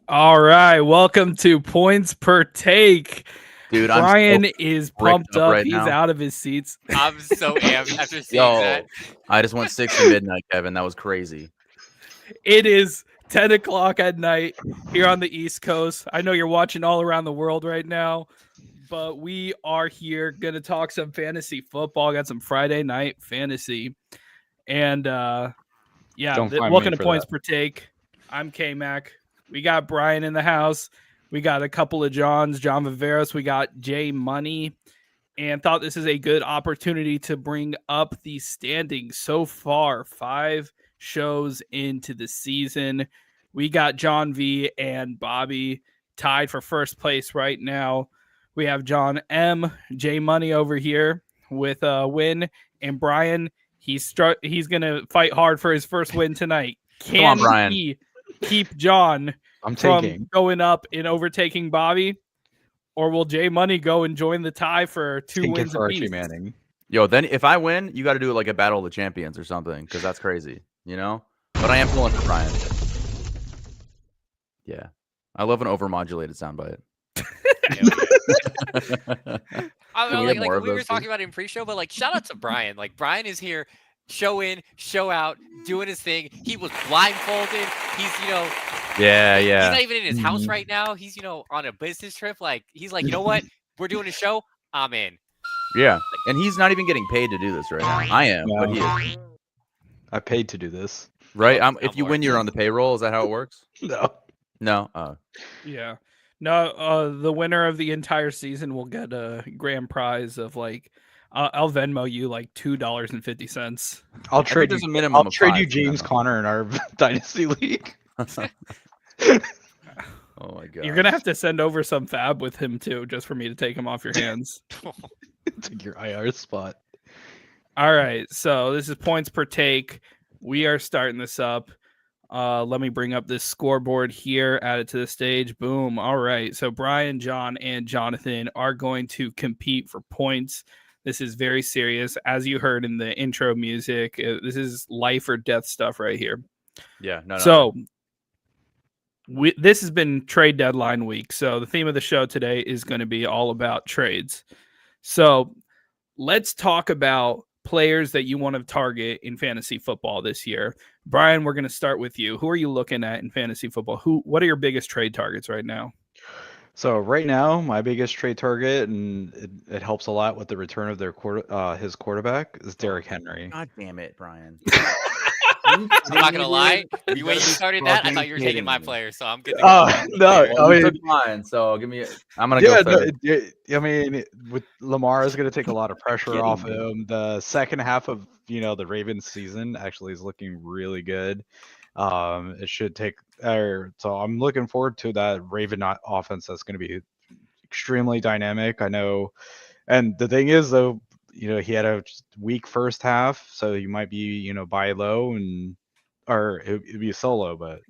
All right, welcome to Points Per Take. Dude, I'm so Brian is bricked pumped up up. right He's now. out of his seats. I'm so amped after seeing that. Yo, I just went 6 to midnight, Kevin. That was crazy. It is 10 o'clock at night here on the East Coast. I know you're watching all around the world right now, but we are here going to talk some fantasy football. Got some Friday night fantasy. And Don't find me welcome to for Points that. Per Take. I'm K-Mac. We got Brian in the house. We got a couple of Jons, John Viveros. We got Jay Money. And thought this is a good opportunity to bring up the standings so far. 5 shows into the season. We got John V and Bobby tied for first place right now. We have John M, J Money over here with a win, and Brian. He's gonna fight hard for his first win tonight. Come on, Can Brian. he keep John I'm from taking. going up and overtaking Bobby? Or will Jay Money go and join the tie for 2 Taking wins for Archie apiece? Manning. Yo, then if I win, you got to do it like a battle of the champions or something, because that's crazy, you know? But I am pulling for Brian. Yeah. I love an overmodulated soundbite. I Can know, we like, have more like of we were those, talking please? about it in pre-show, but like shout out to Brian. Like Brian is here, show in, show out, doing his thing. He was blindfolded. He's Yeah, he's yeah. not even in his house Mhm. right now. He's on a business trip. Like he's like, you know what? We're doing a show. I'm in. Yeah. And he's not even getting paid to do this right now. I am, but he is. I paid to do this. Right? Love the If you soundboard. win, you're on the payroll. Is that how it works? No. No? Oh. Yeah. No, the winner of the entire season will get a grand prize of like I'll Venmo you like $2.50. I'll I think trade there's you. a minimum I'll of trade 5 you for James Venmo. Conner in our dynasty league. Oh my god. You're gonna have to send over some fab with him too, just for me to take him off your hands. Take your IR spot. All right, so this is points per take. We are starting this up. Let me bring up this scoreboard here, add it to the stage. Boom. All right. So Brian, John, and Jonathan are going to compete for points. This is very serious. As you heard in the intro music, this is life or death stuff right here. Yeah, no. So this has been trade deadline week. So the theme of the show today is going to be all about trades. So let's talk about players that you want to target in fantasy football this year. Brian, we're going to start with you. Who are you looking at in fantasy football? What are your biggest trade targets right now? So right now, my biggest trade target, and it helps a lot with the return of his quarterback, is Derrick Henry. God damn it, Brian. I'm not gonna lie. The way you started that, I thought you were taking my player, so I'm good to go. No, Well, I you mean, took mine, so I'm gonna yeah, go no, third. I mean, with Lamar is going to take a lot of pressure Kidding off me. him. The second half of the Ravens season actually is looking really good. It should take, so I'm looking forward to that Raven offense. That's going to be extremely dynamic. I know, and the thing is though, he had a weak first half, so you might be buy low or it'd be solo, but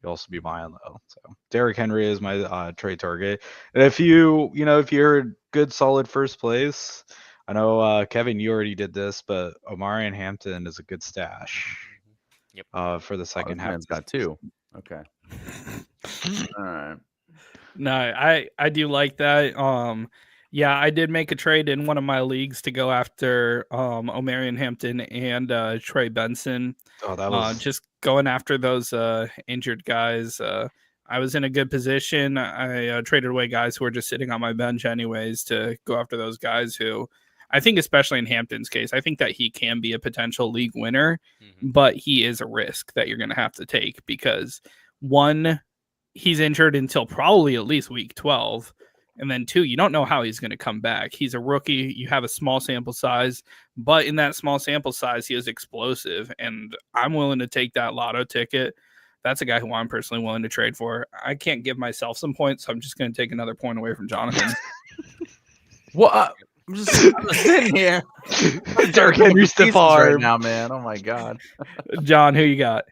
you also be buying low. So Derrick Henry is my trade target. And if you're a good solid first place, I know Kevin, you already did this, but Omari and Hampton is a good stash. Yep. For the Oh, second this half. man's got 2. Okay. All right. No, I do like that. Yeah, I did make a trade in one of my leagues to go after Omarion Hampton and Trey Benson. Oh, that was Just going after those injured guys. I was in a good position. I traded away guys who were just sitting on my bench anyways to go after those guys who I think, especially in Hampton's case, I think that he can be a potential league winner, but he is a risk that you're going to have to take because one, he's injured until probably at least week 12. And then 2, you don't know how he's going to come back. He's a rookie. You have a small sample size, but in that small sample size, he is explosive. And I'm willing to take that lotto ticket. That's a guy who I'm personally willing to trade for. I can't give myself some points, so I'm just going to take another point away from Jonathan. What? I'm just sitting here. Derrick Henry stiff right arm. now, man. Oh my god. John, who you got?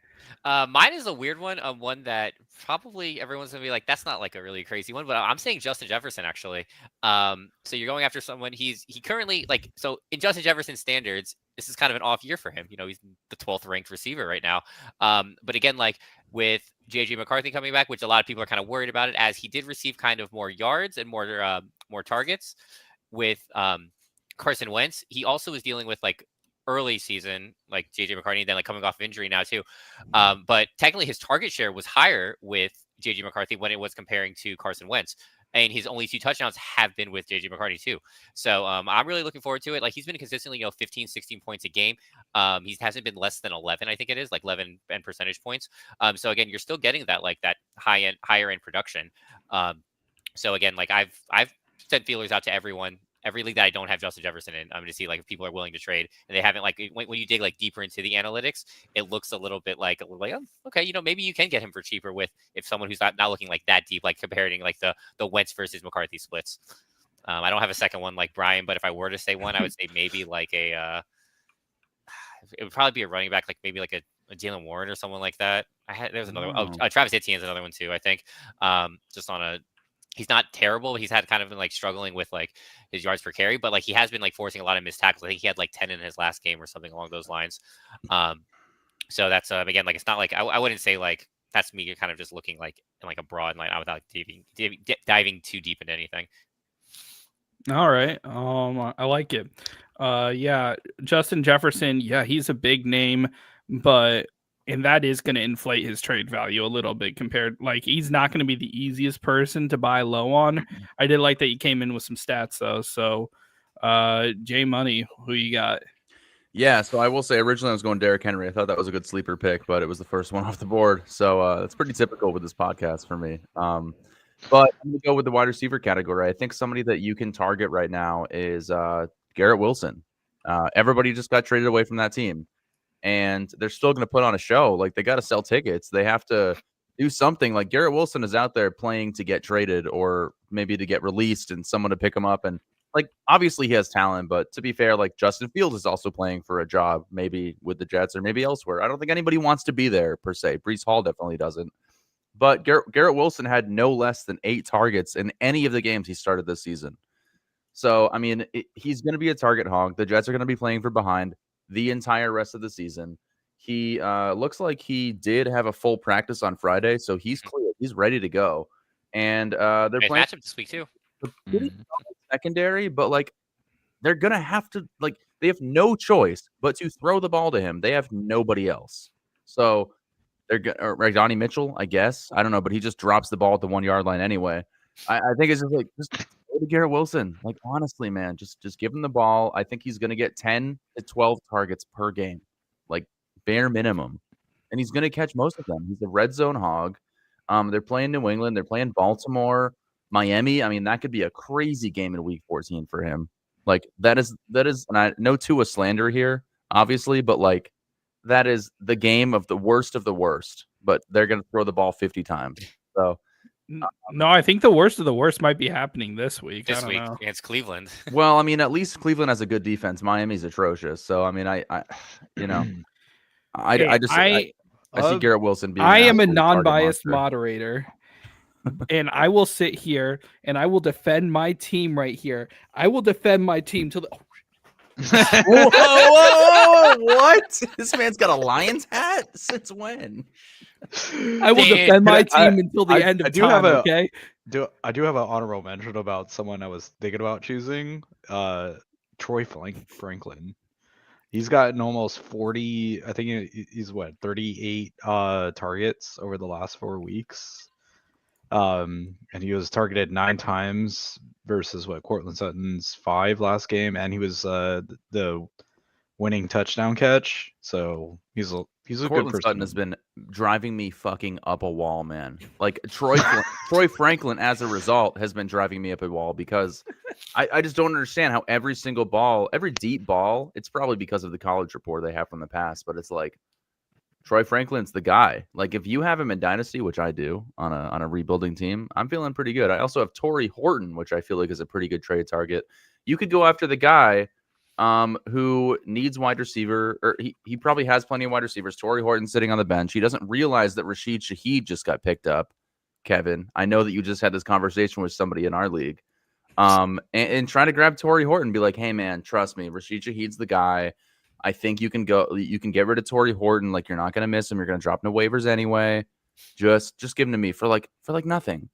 Mine is a weird one, one that probably everyone's gonna be like, that's not like a really crazy one, but I'm saying Justin Jefferson actually. So you're going after someone. He currently so in Justin Jefferson standards, this is kind of an off year for him. He's the 12th ranked receiver right now. But again, with JJ McCarthy coming back, which a lot of people are kind of worried about it, as he did receive kind of more yards and more targets with Carson Wentz. He also was dealing with like early season, like JJ McCarthy, then like coming off of injury now too. But technically his target share was higher with JJ McCarthy when it was comparing to Carson Wentz. And his only 2 touchdowns have been with JJ McCarthy too. So I'm really looking forward to it. Like he's been consistently, 15, 16 points a game. He hasn't been less than 11, I think it is, like 11 and percentage points. So again, you're still getting that like that higher end production. So again, like I've sent feelers out to everyone. Every league that I don't have Justin Jefferson in, I'm going to see like if people are willing to trade, and they haven't. Like when you dig like deeper into the analytics, it looks a little bit like oh, okay, maybe you can get him for cheaper with if someone who's not looking like that deep, like comparing like the Wentz versus McCarthy splits. I don't have a second one like Brian, but if I were to say one, I would say maybe like it would probably be a running back, like maybe like a Jalen Warren or someone like that. There's another one. Oh, Travis Etienne's another one too, I think. Just on a. He's not terrible. He's had kind of been like struggling with like his yards per carry, but like he has been like forcing a lot of missed tackles. I think he had like 10 in his last game or something along those lines. So that's again, like it's not like I wouldn't say like that's me kind of just looking like in like a broad line without diving too deep into anything. All right. I like it. Yeah, Justin Jefferson, yeah, he's a big name, and that is going to inflate his trade value a little bit compared. Like he's not going to be the easiest person to buy low on. I did like that he came in with some stats though. So, J Money, who you got? Yeah, so I will say originally I was going Derrick Henry. I thought that was a good sleeper pick, but it was the first one off the board. So that's pretty typical with this podcast for me. But I'm going to go with the wide receiver category. I think somebody that you can target right now is Garrett Wilson. Everybody just got traded away from that team, and they're still going to put on a show. Like they got to sell tickets. They have to do something. Like Garrett Wilson is out there playing to get traded or maybe to get released and someone to pick him up. And like, obviously he has talent, but to be fair, like Justin Fields is also playing for a job, maybe with the Jets or maybe elsewhere. I don't think anybody wants to be there per se. Breece Hall definitely doesn't. But Garrett Wilson had no less than 8 targets in any of the games he started this season. So, I mean, he's going to be a target hog. The Jets are going to be playing for behind the entire rest of the season. He looks like he did have a full practice on Friday, so he's clear. He's ready to go. And they're playing matchup this week too. Secondary, but like they're gonna have to like they have no choice but to throw the ball to him. They have nobody else. So they're gonna Donnie Mitchell, I guess. I don't know, but he just drops the ball at the 1 yard line anyway. I think it's just like just go to Garrett Wilson. Like honestly, man, just give him the ball. I think he's gonna get 10 to 12 targets per game, like bare minimum, and he's gonna catch most of them. He's a red zone hog. They're playing New England. They're playing Baltimore. Miami, I mean, that could be a crazy game in week 14 for him. Like that is, and I no Tua slander here, obviously, but like that is the game of the worst, but they're going to throw the ball 50 times. So no, I think the worst of the worst might be happening this week. This week against Cleveland. Well, I mean, at least Cleveland has a good defense. Miami's atrocious. So, I mean, I see Garrett Wilson being. I am a non-biased moderator. And I will sit here and I will defend my team right here. I will defend my team till the. Whoa, what? This man's got a Lions hat? Since when? I will defend my team until the end of time. Okay. I do have an honorable mention about someone I was thinking about choosing. Troy Franklin. He's gotten almost 40. I think he's 38 targets over the last 4 weeks. And he was targeted 9 times versus Cortland Sutton's 5 last game, and he was the winning touchdown catch. So he's a good person. Sutton has been driving me fucking up a wall, man. Like Troy Franklin, as a result, has been driving me up a wall because I just don't understand how every single ball, every deep ball, it's probably because of the college report they have from the past, but it's like Troy Franklin's the guy. Like if you have him in Dynasty, which I do on a rebuilding team, I'm feeling pretty good. I also have Torrey Horton, which I feel like is a pretty good trade target. You could go after the guy who needs wide receiver, or he probably has plenty of wide receivers. Torrey Horton sitting on the bench. He doesn't realize that Rashid Shaheed just got picked up. Kevin, I know that you just had this conversation with somebody in our league. And try to grab Torrey Horton, be like, hey man, trust me, Rashid Shaheed's the guy. I think you can get rid of Torrey Horton. Like, you're not going to miss him. You're going to drop no waivers anyway. Just give him to me for like nothing.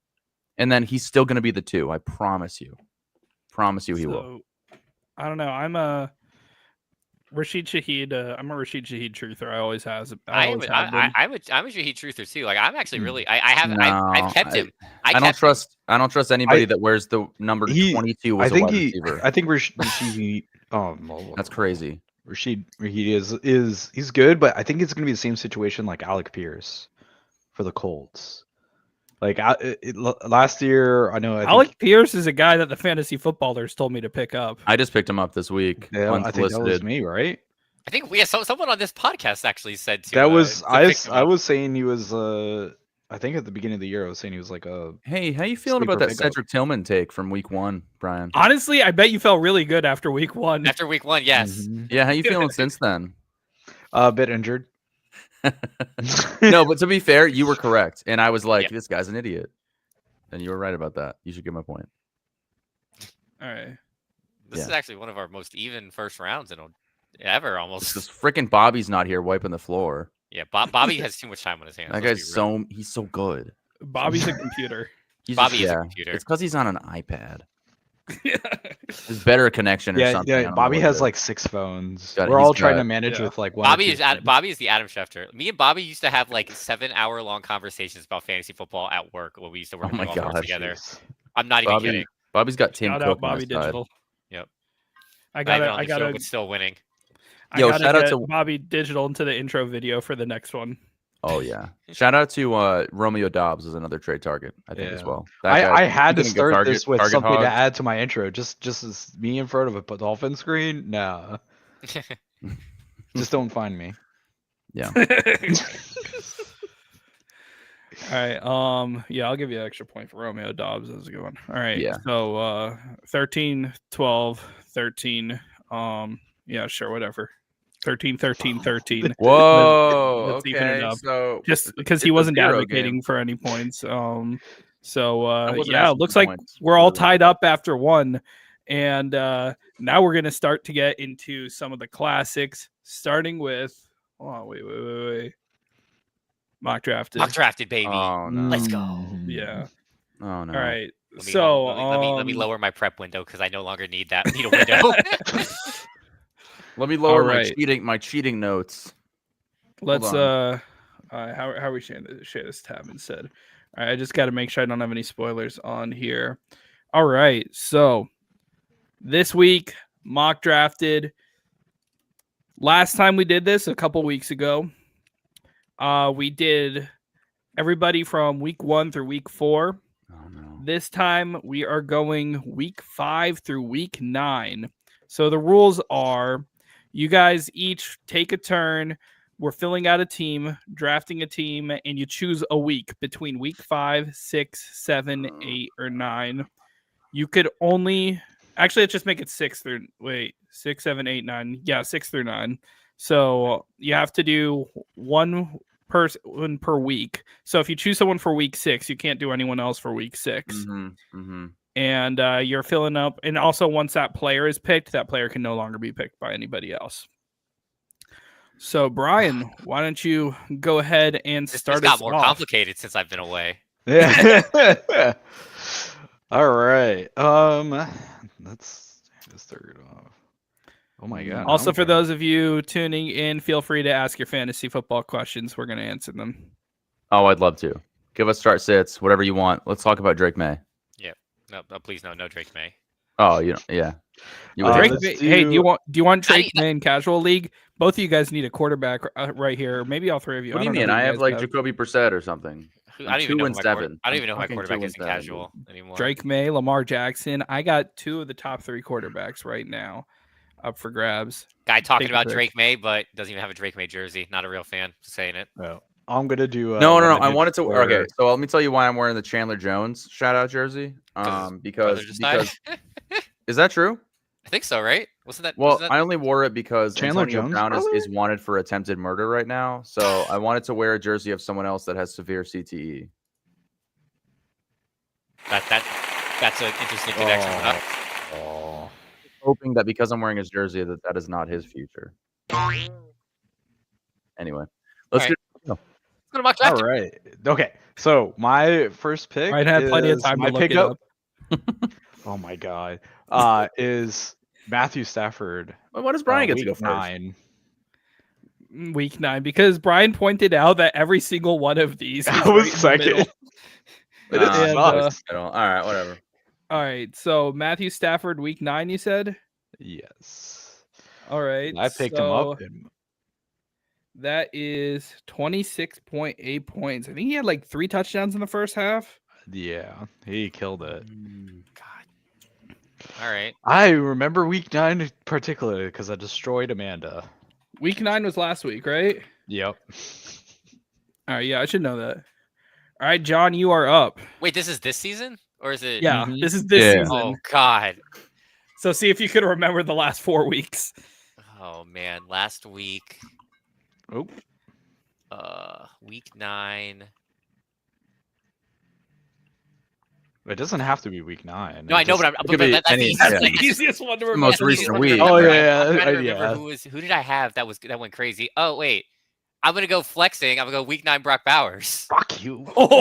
And then he's still going to be the 2. I promise you. He will. I don't know. I'm a Rashid Shaheed. I'm a Rashid Shaheed truther. I always have been. I'm a Shaheed truther too. Like I'm actually really I've kept him. I don't trust anybody that wears the number 22 as a wide receiver. I think Rashid. That's crazy. Rashid is he's good, but I think it's going to be the same situation like Alec Pierce for the Colts. Like last year, I know Alec Pierce is a guy that the fantasy footballers told me to pick up. I just picked him up this week. Yeah, I think that was me, right? I think someone on this podcast actually said to. That was I was saying he was. I think at the beginning of the year, I was saying he was like a. Hey, how you feeling about that Cedric Tillman take from week 1, Brian? Honestly, I bet you felt really good after week 1. After week 1, yes. Mm-hmm. Yeah, how you feeling since then? A bit injured. No, but to be fair, you were correct, and I was like, "This guy's an idiot," and you were right about that. You should get my point. All right. This is actually one of our most even first rounds ever, almost. Because freaking Bobby's not here wiping the floor. Yeah, Bobby has too much time on his hands. That guy's he's so good. Bobby's a computer. Bobby is a computer. It's because he's on an iPad. There's better connection or something. Yeah, Bobby has like 6 phones. We're all trying to manage with like one. Bobby is the Adam Schefter. Me and Bobby used to have like 7-hour-long conversations about fantasy football at work when we used to work together. I'm not even kidding. Bobby's got Tim Cook out Bobby Digital. Yep. I got but still winning. Shout out to Bobby Digital into the intro video for the next one. Oh yeah! Shout out to Romeo Dobbs as another trade target. I think as well. I had to start this with something to add to my intro. Just as me in front of a dolphin screen. Nah. Just don't find me. Yeah. All right. Yeah, I'll give you an extra point for Romeo Dobbs. That was a good one. All right. Yeah. So 13, 12, 13. Yeah, sure, whatever. 13, 13, 13. Whoa. Let's even it up. So just because he wasn't advocating for any points. It looks like we're all tied up after 1. And now we're gonna start to get into some of the classics, starting with wait. Mock drafted, baby. Oh, no. Let's go. Yeah. Oh no. All right. Let me lower my prep window because I no longer need a window. Let me lower my cheating notes. Let's how are we share this tab instead? All right, I just got to make sure I don't have any spoilers on here. All right, so this week mock drafted. Last time we did this a couple weeks ago, we did everybody from week 1 through week 4. Oh no. This time we are going week 5 through week 9. So the rules are you guys each take a turn. We're filling out a team, drafting a team, and you choose a week between week 5, 6, 7, 8, or 9. You could only actually let's just make it 6, 7, 8, 9. Yeah, 6 through 9. So you have to do one person per week. So if you choose someone for week 6, you can't do anyone else for week 6. Mm-hmm. Mm-hmm. And you're filling up. And also, once that player is picked, that player can no longer be picked by anybody else. So, Brian, why don't you go ahead and start us off? This got more complicated since I've been away. Yeah. All right. Let's just start it off. Oh my god. Also, for those of you tuning in, feel free to ask your fantasy football questions. We're going to answer them. Oh, I'd love to. Give us start sits, whatever you want. Let's talk about Drake May. No, please no Drake May. Oh, yeah. Drake May, hey, do you want Drake May in casual league? Both of you guys need a quarterback right here. Maybe all 3 of you. What do you mean? I have like Jacoby Brissett or something. I don't even know who my quarterback is in casual anymore. Drake May, Lamar Jackson. I got 2 of the top 3 quarterbacks right now up for grabs. Guy talking about Drake May, but doesn't even have a Drake May jersey. Not a real fan. Just saying it. No. I'm gonna do. No. I wanted to. Okay, so let me tell you why I'm wearing the Chandler Jones shout out jersey. Because is that true? I think so, right? Wasn't that? Well, I only wore it because Chandler Jones Brown is wanted for attempted murder right now. So I wanted to wear a jersey of someone else that has severe CTE. That's an interesting connection. Hoping that because I'm wearing his jersey that is not his future. Anyway, let's get. go to mock All draft. right. Okay. So my first pick Ryan had plenty of is time my to look it pickup. up. Oh my god. Is Matthew Stafford. Why does Brian get to week go first? 9. Week 9, because Brian pointed out that every single one of these I was, was right in the middle. second. It is And, sucks. All right, whatever. All right, so Matthew Stafford, week 9, you said? Yes. All right, I picked him up. And that is 26.8 points. I think he had like 3 touchdowns in the first half. yeah, he killed it. God. All right. I remember week 9 particularly because I destroyed Amanda. Week 9 was last week, right? Yep. All right, yeah, I should know that. All right, John, you are up. Wait, this is this season or is it? Yeah, Mhm. this is this Yeah. season. Oh God. So see if you could remember the last 4 weeks. Oh man, last week. Oh. Week 9. It doesn't have to be week 9. No, I know, but could be that's the any- easiest. yeah. That's the easiest one to the remember. most recent week. Oh, I'm yeah, trying to yeah. remember who did I have that went crazy. Oh wait, I'm gonna go flexing. I'm gonna go week 9 Brock Bowers. Fuck you. All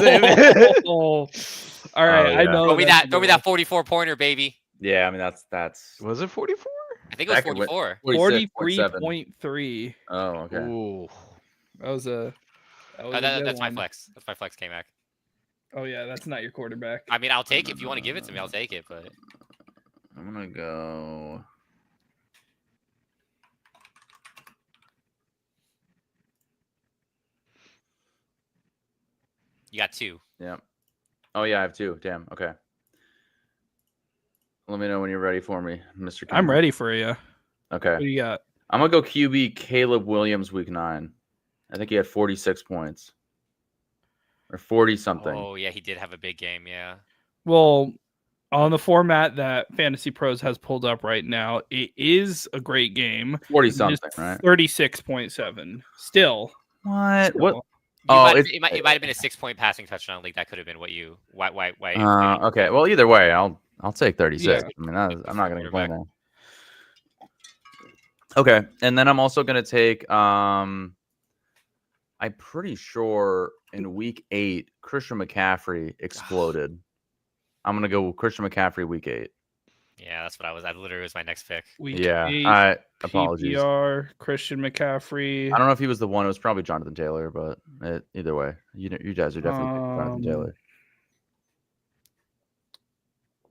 right, I yeah. know. Throw me that's that. Throw me that 44 pointer, baby. Yeah, I mean that's Was it 44? I think it was Back at what- 44. 46.7. 43.3. Oh, okay. Ooh. That was a. Oh, good that's my one. flex. That's my flex, K-Mac. Oh yeah, that's not your quarterback. I mean, I'll take it if you want to give it to me. I'll take it, but I'm gonna go. you got 2. Yeah. Oh yeah, I have 2. Damn. Okay. Let me know when you're ready for me, Mr. I'm Cameron. ready for you. What do Okay. you got? I'm gonna go QB Caleb Williams week 9. I think he had 46 points. Or 40 something. Oh yeah, he did have a big game. Yeah. Well, on the format that Fantasy Pros has pulled up right now, it is a great game. 40 It is something, right? 36.7. Still. What? still. What? You Oh, it might have been a 6-point passing touchdown league. That could have been what you. Why? Okay. Well, either way, I'll take 36. Yeah. I mean, I'm not gonna complain there. Okay, and then I'm also gonna take. I'm pretty sure in week 8, Christian McCaffrey exploded. I'm gonna go Christian McCaffrey week 8. Yeah, that's what I was. That literally was my next pick. Week Yeah, 8, apologies. PPR, Christian McCaffrey. I don't know if he was the one. It was probably Jonathan Taylor, but either way, you guys are definitely picking Jonathan Taylor.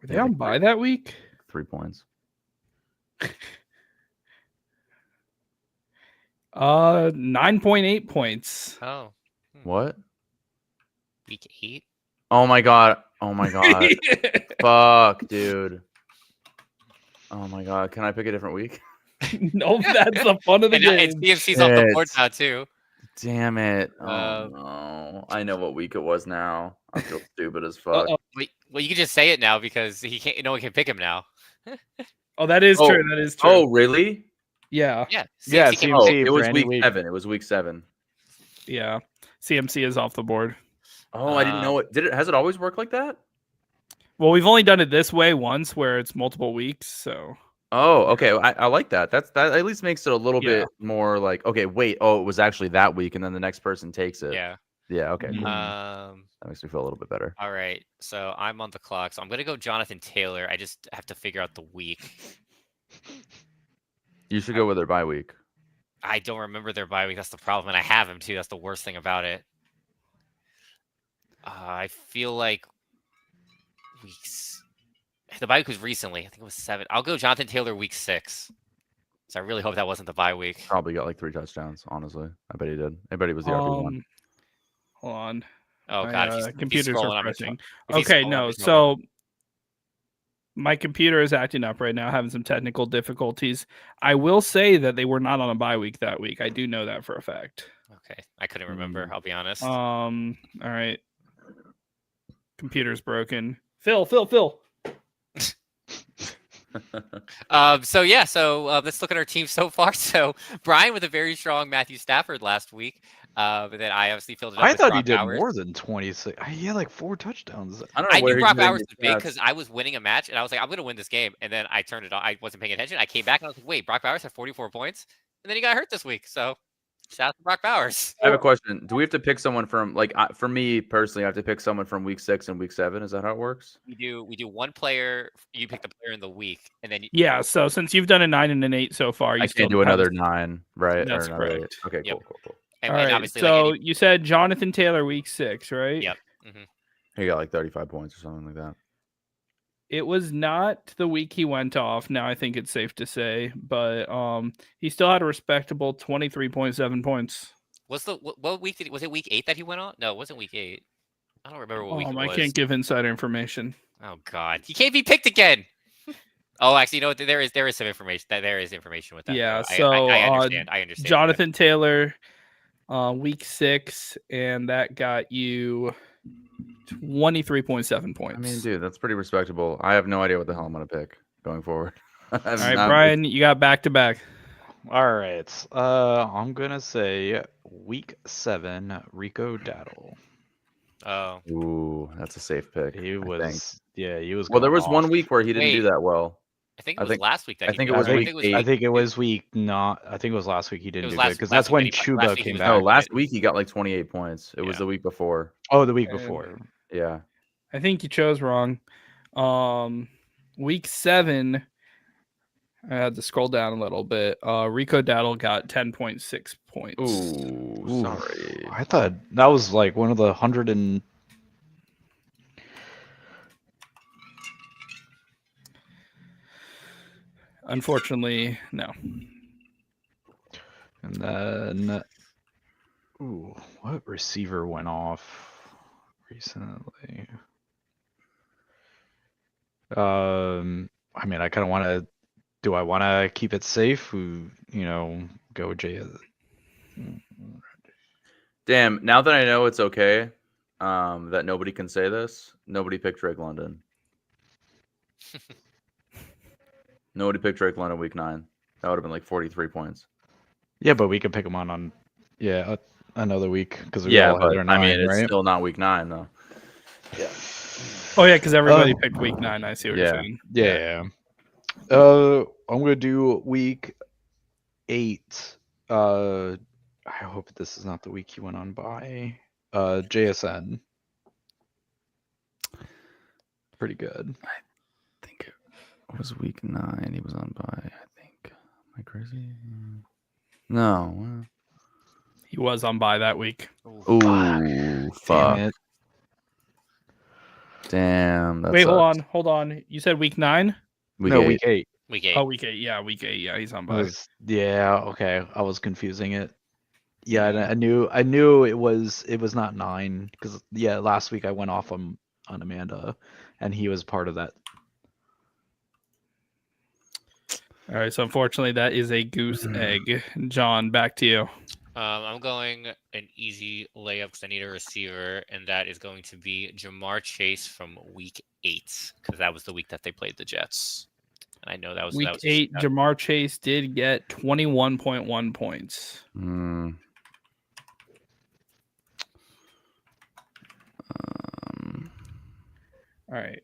Were they on bye that week? 3 points. 9.8 points. Oh, What? week 8. Oh my god! Oh my god! Fuck, dude! Oh my god! Can I pick a different week? Nope, that's the fun of the And it's game. CMC's off the board Shit. now too. Damn it! Oh Uh, no! I know what week it was now. I feel stupid as fuck. Uh-oh. Well, you can just say it now because he can't. No one can pick him now. Oh, that is Oh. true. That is true. Oh, really? Yeah. Yeah. Yeah, CMC can Oh, CMC it for was any week week. 7. It was week 7. Yeah. CMC is off the board. Oh, I didn't know it. Has it always worked like that? Well, we've only done it this way once where it's multiple weeks. So Oh, okay. I like that. That at least makes it a little Yeah. bit more like, okay, wait. Oh, it was actually that week, and then the next person takes it. Yeah. Yeah. Okay. Mhm. Cool. That makes me feel a little bit better. All right. So I'm on the clock. So I'm gonna go Jonathan Taylor. I just have to figure out the week. You should go with their bye week. I don't remember their bye week. That's the problem, and I have him too. That's the worst thing about it. I feel like weeks. The bye week was recently. I think it was 7. I'll go Jonathan Taylor week 6. So I really hope that wasn't the bye week. Probably got like 3 touchdowns. Honestly, I bet he did. I bet he was the RB1. hold on. Oh My, god, if he's computers scrolling, are I'm in pressing. if he's Okay, scrolling, I'm no. in trouble. So my computer is acting up right now, having some technical difficulties. I will say that they were not on a bye week that week. I do know that for a fact. Okay, I couldn't remember. I'll be honest. All right. Computer's broken. Phil. So let's look at our team so far. So Brian with a very strong Matthew Stafford last week. But then I obviously filled it up I with thought he Brock did Bowers. more than 26. He had like 4 touchdowns. I don't know I where knew he's Brock getting Bowers his was big stats. because I was winning a match and I was like, I'm gonna win this game. And then I turned it on. I wasn't paying attention. I came back and I was like, wait, Brock Bowers had 44 points, and then he got hurt this week. So Shout out to Brock Bowers. I have a question. Do we have to pick someone from for me personally? I have to pick someone from week 6 and week 7. Is that how it works? We do one player. You pick the player in the week, and then Yeah, so since you've done a 9 and an 8 so far, you I still can't do have- another 9, right? That's or another correct. 8. Okay, Yep. cool. and, All and right, obviously so like you said Jonathan Taylor week 6, right? yep. hmm He got like 35 points or something like that. It was not the week he went off. Now I think it's safe to say, but he still had a respectable 23.7 points. What week was it? Week 8 that he went on? No, it wasn't week 8. I don't remember what week it I was. can't give insider information. Oh God, he can't be picked again. Oh, actually, you know what? There is some information. There is information with that. Yeah, though. so I understand. I understand. Jonathan Taylor, week 6, and that got you 23.7 points. I mean, dude, that's pretty respectable. I have no idea what the hell I'm gonna pick going forward. All right, Brian, you got back to back. All right. I'm gonna say week 7, Rico Daddle. Oh, Ooh, that's a safe pick. He I was, think. yeah, he was. Well, there going was one off. week where he didn't do Wait. that well. I think I it was think- last week that I he think did it was that. week 8. I think it was week not. I think it was last week he didn't was do last- good because last that's when week that he- Chuba last week he came was back. No, bad. last week he got like 28 points. It was Yeah. the week before. Oh, the week And- before. Yeah. I think you chose wrong. Week 7, I had to scroll down a little bit. Rico Daddle got 10.6 points. Ooh, Ooh, sorry. I thought that was like one of the 100 and. Unfortunately, no. And then, ooh, what receiver went off recently? I mean, I kind of want to. Do I want to keep it safe? Go J. Damn, now that I know it's okay, that nobody can say this, nobody picked Drake London. Nobody picked Drake London week 9. That would have been like 43 points. Yeah, but we could pick him on another week because we all had but our I 9, mean, it's right? still not week 9 though. Oh, yeah, because everybody Oh. picked week 9. I see what Yeah. you're saying. Yeah. I'm gonna do week 8. I hope this is not the week he went on by. JSN. Pretty good. I think it was week 9 he was on by, I think. Am I crazy? No. He was on bye that week. Ooh, Damn fuck. it. Damn. That Wait, sucks. hold on. You said week 9? Week No, 8. week 8. Week 8. Oh, week 8. Yeah, week 8. Yeah, he's on bye. Yeah, okay. I was confusing it. Yeah, and I knew it was not 9 because last week I went off on Amanda, and he was part of that. All right, so unfortunately, that is a goose egg. John, back to you. I'm going an easy layup because I need a receiver, and that is going to be Jamar Chase from week 8 because that was the week that they played the Jets. And I know that was Week that was 8, Jamar Chase did get 21.1 points. All right.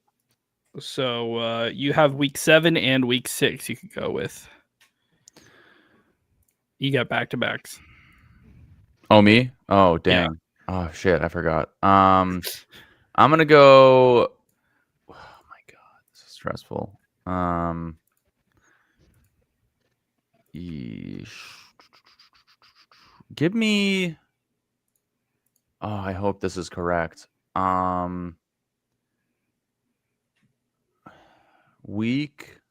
So you have week 7 and week 6 you could go with. You got back-to-backs. Oh, me? Oh, dang. Oh, shit. I forgot. I'm going to go. Oh, my God. This is stressful. Give me. Oh, I hope this is correct. Week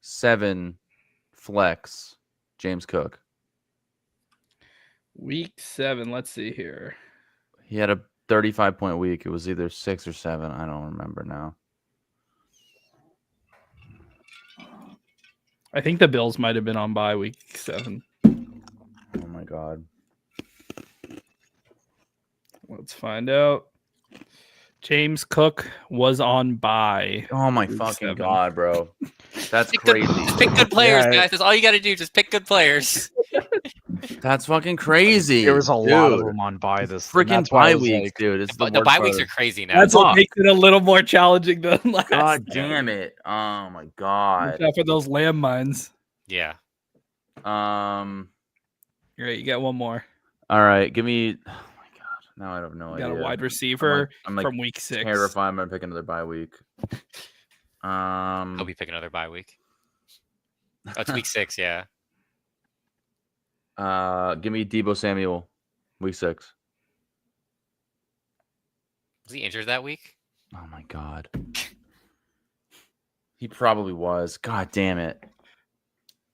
7 flex James Cook. Week 7, let's see here. He had a 35-point week. It was either 6 or 7. I don't remember now. I think the Bills might have been on bye week 7. Oh my God. Let's find out. James Cook was on bye. Oh my Week fucking 7. God, bro. That's pick crazy. pick good players, Yeah. guys. That's all you got to do. Just pick good players. That's fucking crazy. There was a lot of dude. them on bye this. and Freaking that's why I bye was weeks, like, dude. It's The worst bye part weeks of are it. crazy now. That's what Fuck. makes it a little more challenging than last. God time. damn it. Oh my Watch God. out for those landmines. Yeah. Um, All right, you got one more. All right, give me. Oh my god, now I have no You idea. got a wide receiver I'm like from week 6. terrified I'm gonna pick another bye week. He'll be picking another bye week. Oh, it's week 6, yeah. Give me Deebo Samuel, week 6. Was he injured that week? Oh my god. He probably was. God damn it.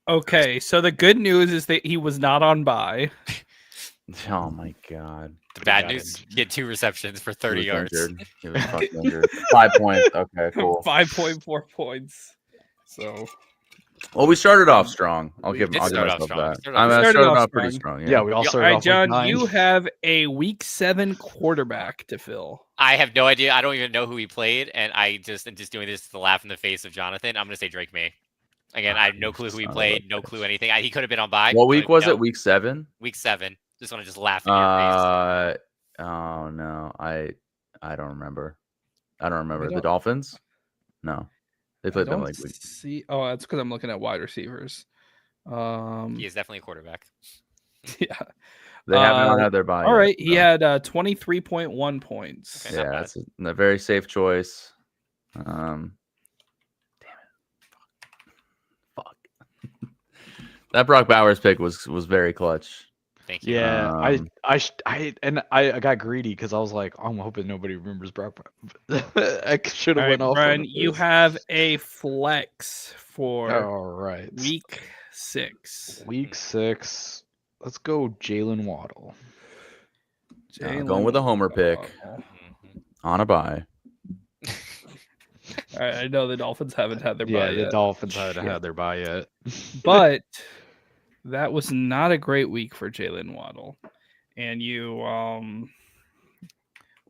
Okay, so the good news is that he was not on bye. Oh my god. The bad news, he had 2 receptions for 30 yards. Injured. He was fucking injured. 5 points. Okay, cool. 5.4 points. So Well, we started off strong. I'll give did myself start off strong. that. We I started started off off pretty strong. strong. Yeah, we all all started right, off John, with 9. you have a week 7 quarterback to fill. I have no idea. I don't even know who he played, and I just am just doing this to laugh in the face of Jonathan. I'm going to say Drake May. Again, I have no clue who he Son of a played, no clue anything. He could have been on bye. What Don't week even was know. it? Week 7? Week 7. Just want to just laugh in your face. Oh no, I don't remember. I don't remember. The don't- Dolphins? No, they I played them don't like week. see. Oh, that's because I'm looking at wide receivers. He is definitely a quarterback. Yeah. They have not had their bye. All yet, right. He so. had 23.1 points. Okay. not Yeah, bad. it's a very safe choice. Damn it. Fuck. That Brock Bowers pick was very clutch. Thank you. Yeah, Um, I got greedy because I was like, I'm hoping nobody remembers Brock. I should All have right, went off. Brian, on you this. have a flex for All right. week 6. Week 6. Let's go Jalen Waddle. Going with a homer pick. Waddle. Mhm. On a bye. All right, I know the Dolphins haven't had their Yeah, bye the yet, Dolphins haven't Shit. had their bye yet. but that was not a great week for Jalen Waddle, and you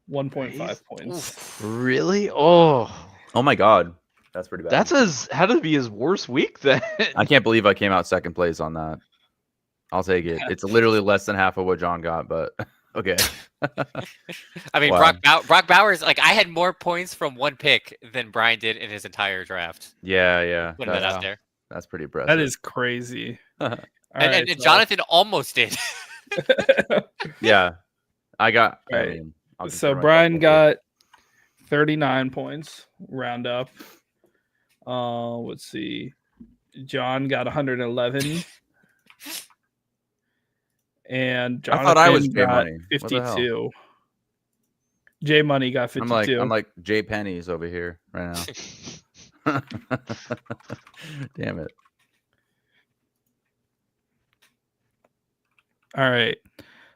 1.5 points. Really? Oh, Oh my god, that's pretty bad. that's had to be his worst week then. I can't believe I came out second place on that. I'll take it. It's literally less than half of what John got, but okay. I mean, Wow. Brock Bowers, like, I had more points from one pick than Brian did in his entire draft. Yeah. Putting that Yeah. out there. That's pretty impressive. That is crazy. All And, right, and so- Jonathan almost did. Yeah. I got. I Right. mean, I'll So consider myself Brian lucky. got 39 points, round up. Let's see. John got 111. And I Jonathan thought I was J got Money. What the hell? 52. J Money got 52. I'm like J Pennies over here right now. Damn it. All right.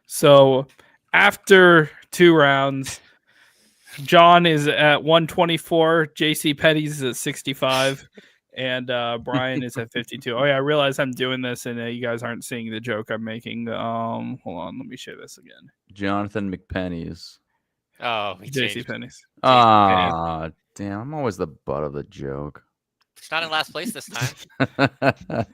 So after 2 rounds, John is at 124. JC Petty's at 65. And Brian is at 52. Oh, yeah. I realize I'm doing this and you guys aren't seeing the joke I'm making. Hold on. Let me share this again. Jonathan McPennies. Oh, he JC changed. Penny's. Ah, damn. I'm always the butt of the joke. He's not in last place this time.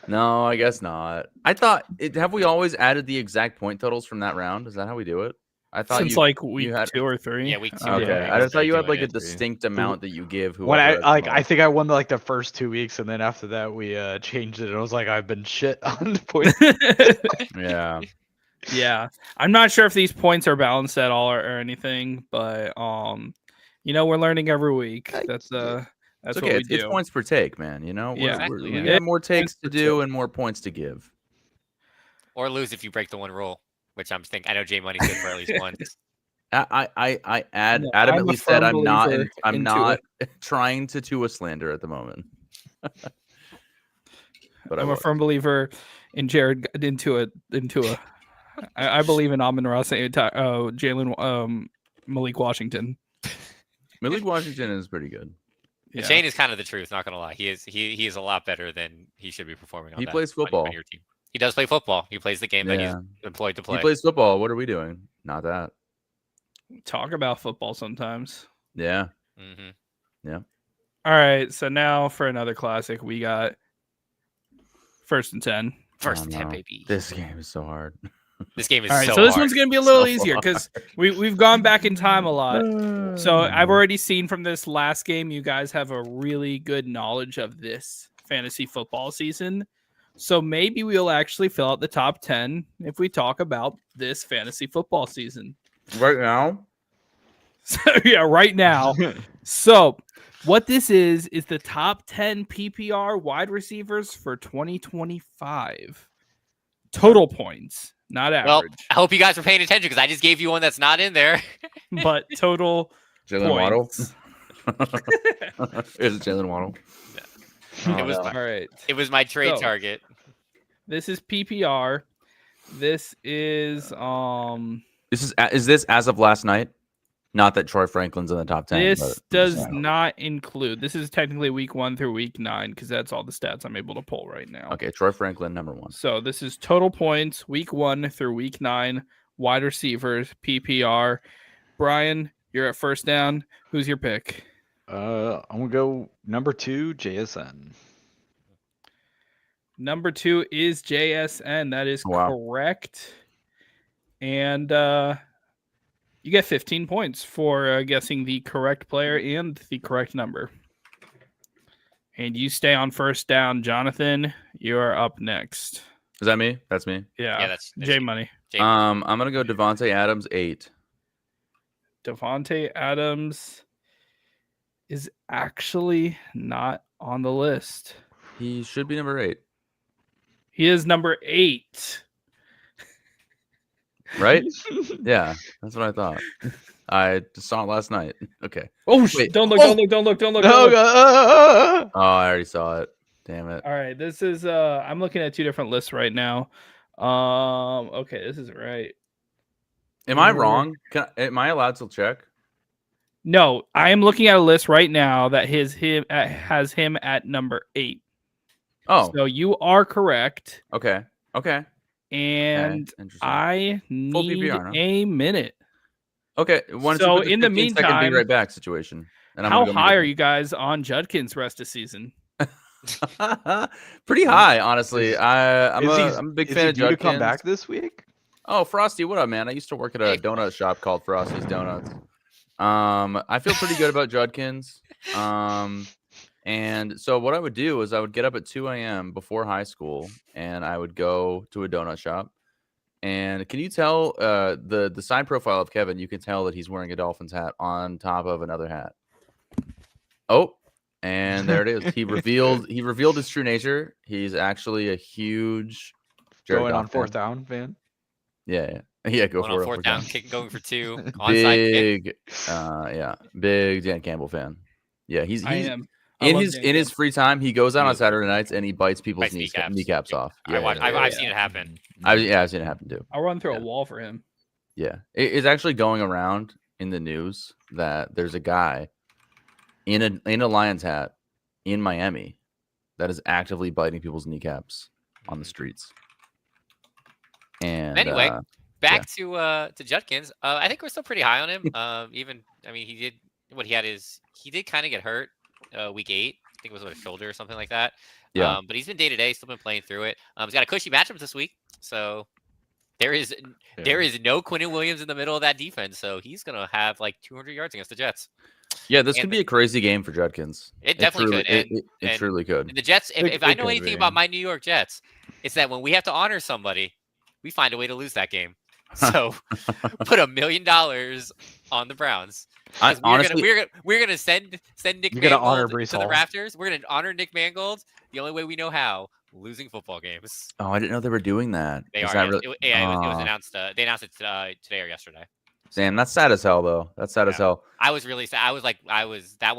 No, I guess not. I thought have we always added the exact point totals from that round? Is that how we do it? I thought Since like week had- 2 or 3. Yeah, week 2. Okay, Yeah, I just thought you had doing like a it. distinct amount that you give. When Whoever I has the most. think I won like the first 2 weeks, and then after that we changed it. And I was like, I've been shit on the points. Yeah. Yeah, I'm not sure if these points are balanced at all or anything, but we're learning every week. That's It's what okay. we It's do. points per take, man. You know, Yeah. Exactly, we yeah. got more takes Points to per do take. and more points to give. Or lose if you break the one rule, which I'm thinking. I know J Money's good for at least once. I No, I'm a adamantly said firm I'm not believer I'm into not trying to a slander at the moment. But I'm I a was. firm believer in Jared into a. I believe in Amon-Ra St. Jalen Malik Washington. Malik Washington is pretty good. Yeah. Shane is kind of the truth. Not gonna lie, he is a lot better than he should be performing on. He that- plays on football. your team. He does play football. He plays the game that Yeah. he's employed to He play. plays football. What are we doing? Not that. Talk about football sometimes. Yeah. Mm-hmm. All right, so now for another classic, we got 1st and 10. First Oh, 10, no. baby. This game is so hard. This game is All right, so so this hard. one's gonna be a little So easier because we've gone back in time a lot. So Mm. I've already seen from this last game, you guys have a really good knowledge of this fantasy football season. So maybe we'll actually fill out the top 10 if we talk about this fantasy football season. Right now? So, yeah, right now. So what this is the top 10 PPR wide receivers for 2025. Total points, not Well, average. I hope you guys were paying attention because I just gave you one that's not in there. But total Jalen Waddle? points. Is it Jalen Waddle? It was all right. It was my trade So- target. This is PPR. This is Is this as of last night? Not that Troy Franklin's in the top 10. this but I'm just does saying. not include. This is technically week 1 through week 9 because that's all the stats I'm able to pull right now. Okay, Troy Franklin, number 1. So this is total points week 1 through week 9, wide receivers, PPR. Brian, you're at first down. Who's your pick? I'm gonna go number 2, JSN. Number 2 is JSN. That is Wow. correct. And you get 15 points for guessing the correct player and the correct number. And you stay on first down, Jonathan. You're up next. Is that me? That's me. Yeah, that's J you. Money. I'm gonna go Devontae Adams 8. Devontae Adams is actually not on the list. He should be number 8, He is number 8. right? Yeah, that's what I thought. I just saw it last night. Okay. Oh, Wait. don't look, Oh! don't look, don't look, don't look. No, Don't look. Oh, I already saw it. Damn it. All right, this is I'm looking at 2 different lists right now. Okay, this is right. Am I wrong? Am I allowed to check? No, I am looking at a list right now that has him at number 8. Oh, So you are correct, okay. Okay. and Interesting. I Full need PPR, huh? a minute. Okay. Why don't So you put in the 15-second meantime, be right back situation. And How gonna go high are you guys on Judkins rest of season? Pretty high, honestly. I'm Is a big is fan he of due to Judkins. come back this week? Oh, Frosty, what up, man? I used to work at a donut shop called Frosty's Donuts. I feel pretty good about Judkins. And so what I would do is I would get up at 2 a.m. before high school, and I would go to a donut shop. And can you tell the side profile of Kevin? You can tell that he's wearing a Dolphins hat on top of another hat. Oh, and there it is. He revealed his true nature. He's actually a huge Jared Going on Goff fourth fan. down, fan. Yeah. Go Going for on it. fourth down, kick going for 2. Onside kick. Big Dan Campbell fan. Yeah, he's I am. in his free time. He goes out on Saturday nights and he bites people's Bites kneecaps off. I've seen it happen. I've seen it happen too. I'll run through Yeah. a wall for him. Yeah, it's actually going around in the news that there's a guy in a Lions hat in Miami that is actively biting people's kneecaps on the streets. And Anyway, back to Judkins. I think we're still pretty high on him. He did kind of get hurt week 8. I think it was with a shoulder or something like that. Yeah. But he's been day to day, still been playing through it. He's got a cushy matchup this week, so there is no Quinnen Williams in the middle of that defense, so he's gonna have like 200 yards against the Jets. yeah, this could be a crazy game for Judkins. It definitely truly, could. It And truly could. the Jets, if I It know could anything be. about my New York Jets, it's that when we have to honor somebody, we find a way to lose that game. So put $1 million on the Browns. Honestly, We're gonna send Nick You're gonna honor Mangold Brees to the Hall. rafters. We're gonna honor Nick Mangold the only way we know how, losing football games. oh, I didn't know they were doing that. They Is are. that Yes. really- It was Aw. announced. They announced it today or yesterday. Damn, that's sad as hell, though. That's sad as Yeah. hell. I was really sad. That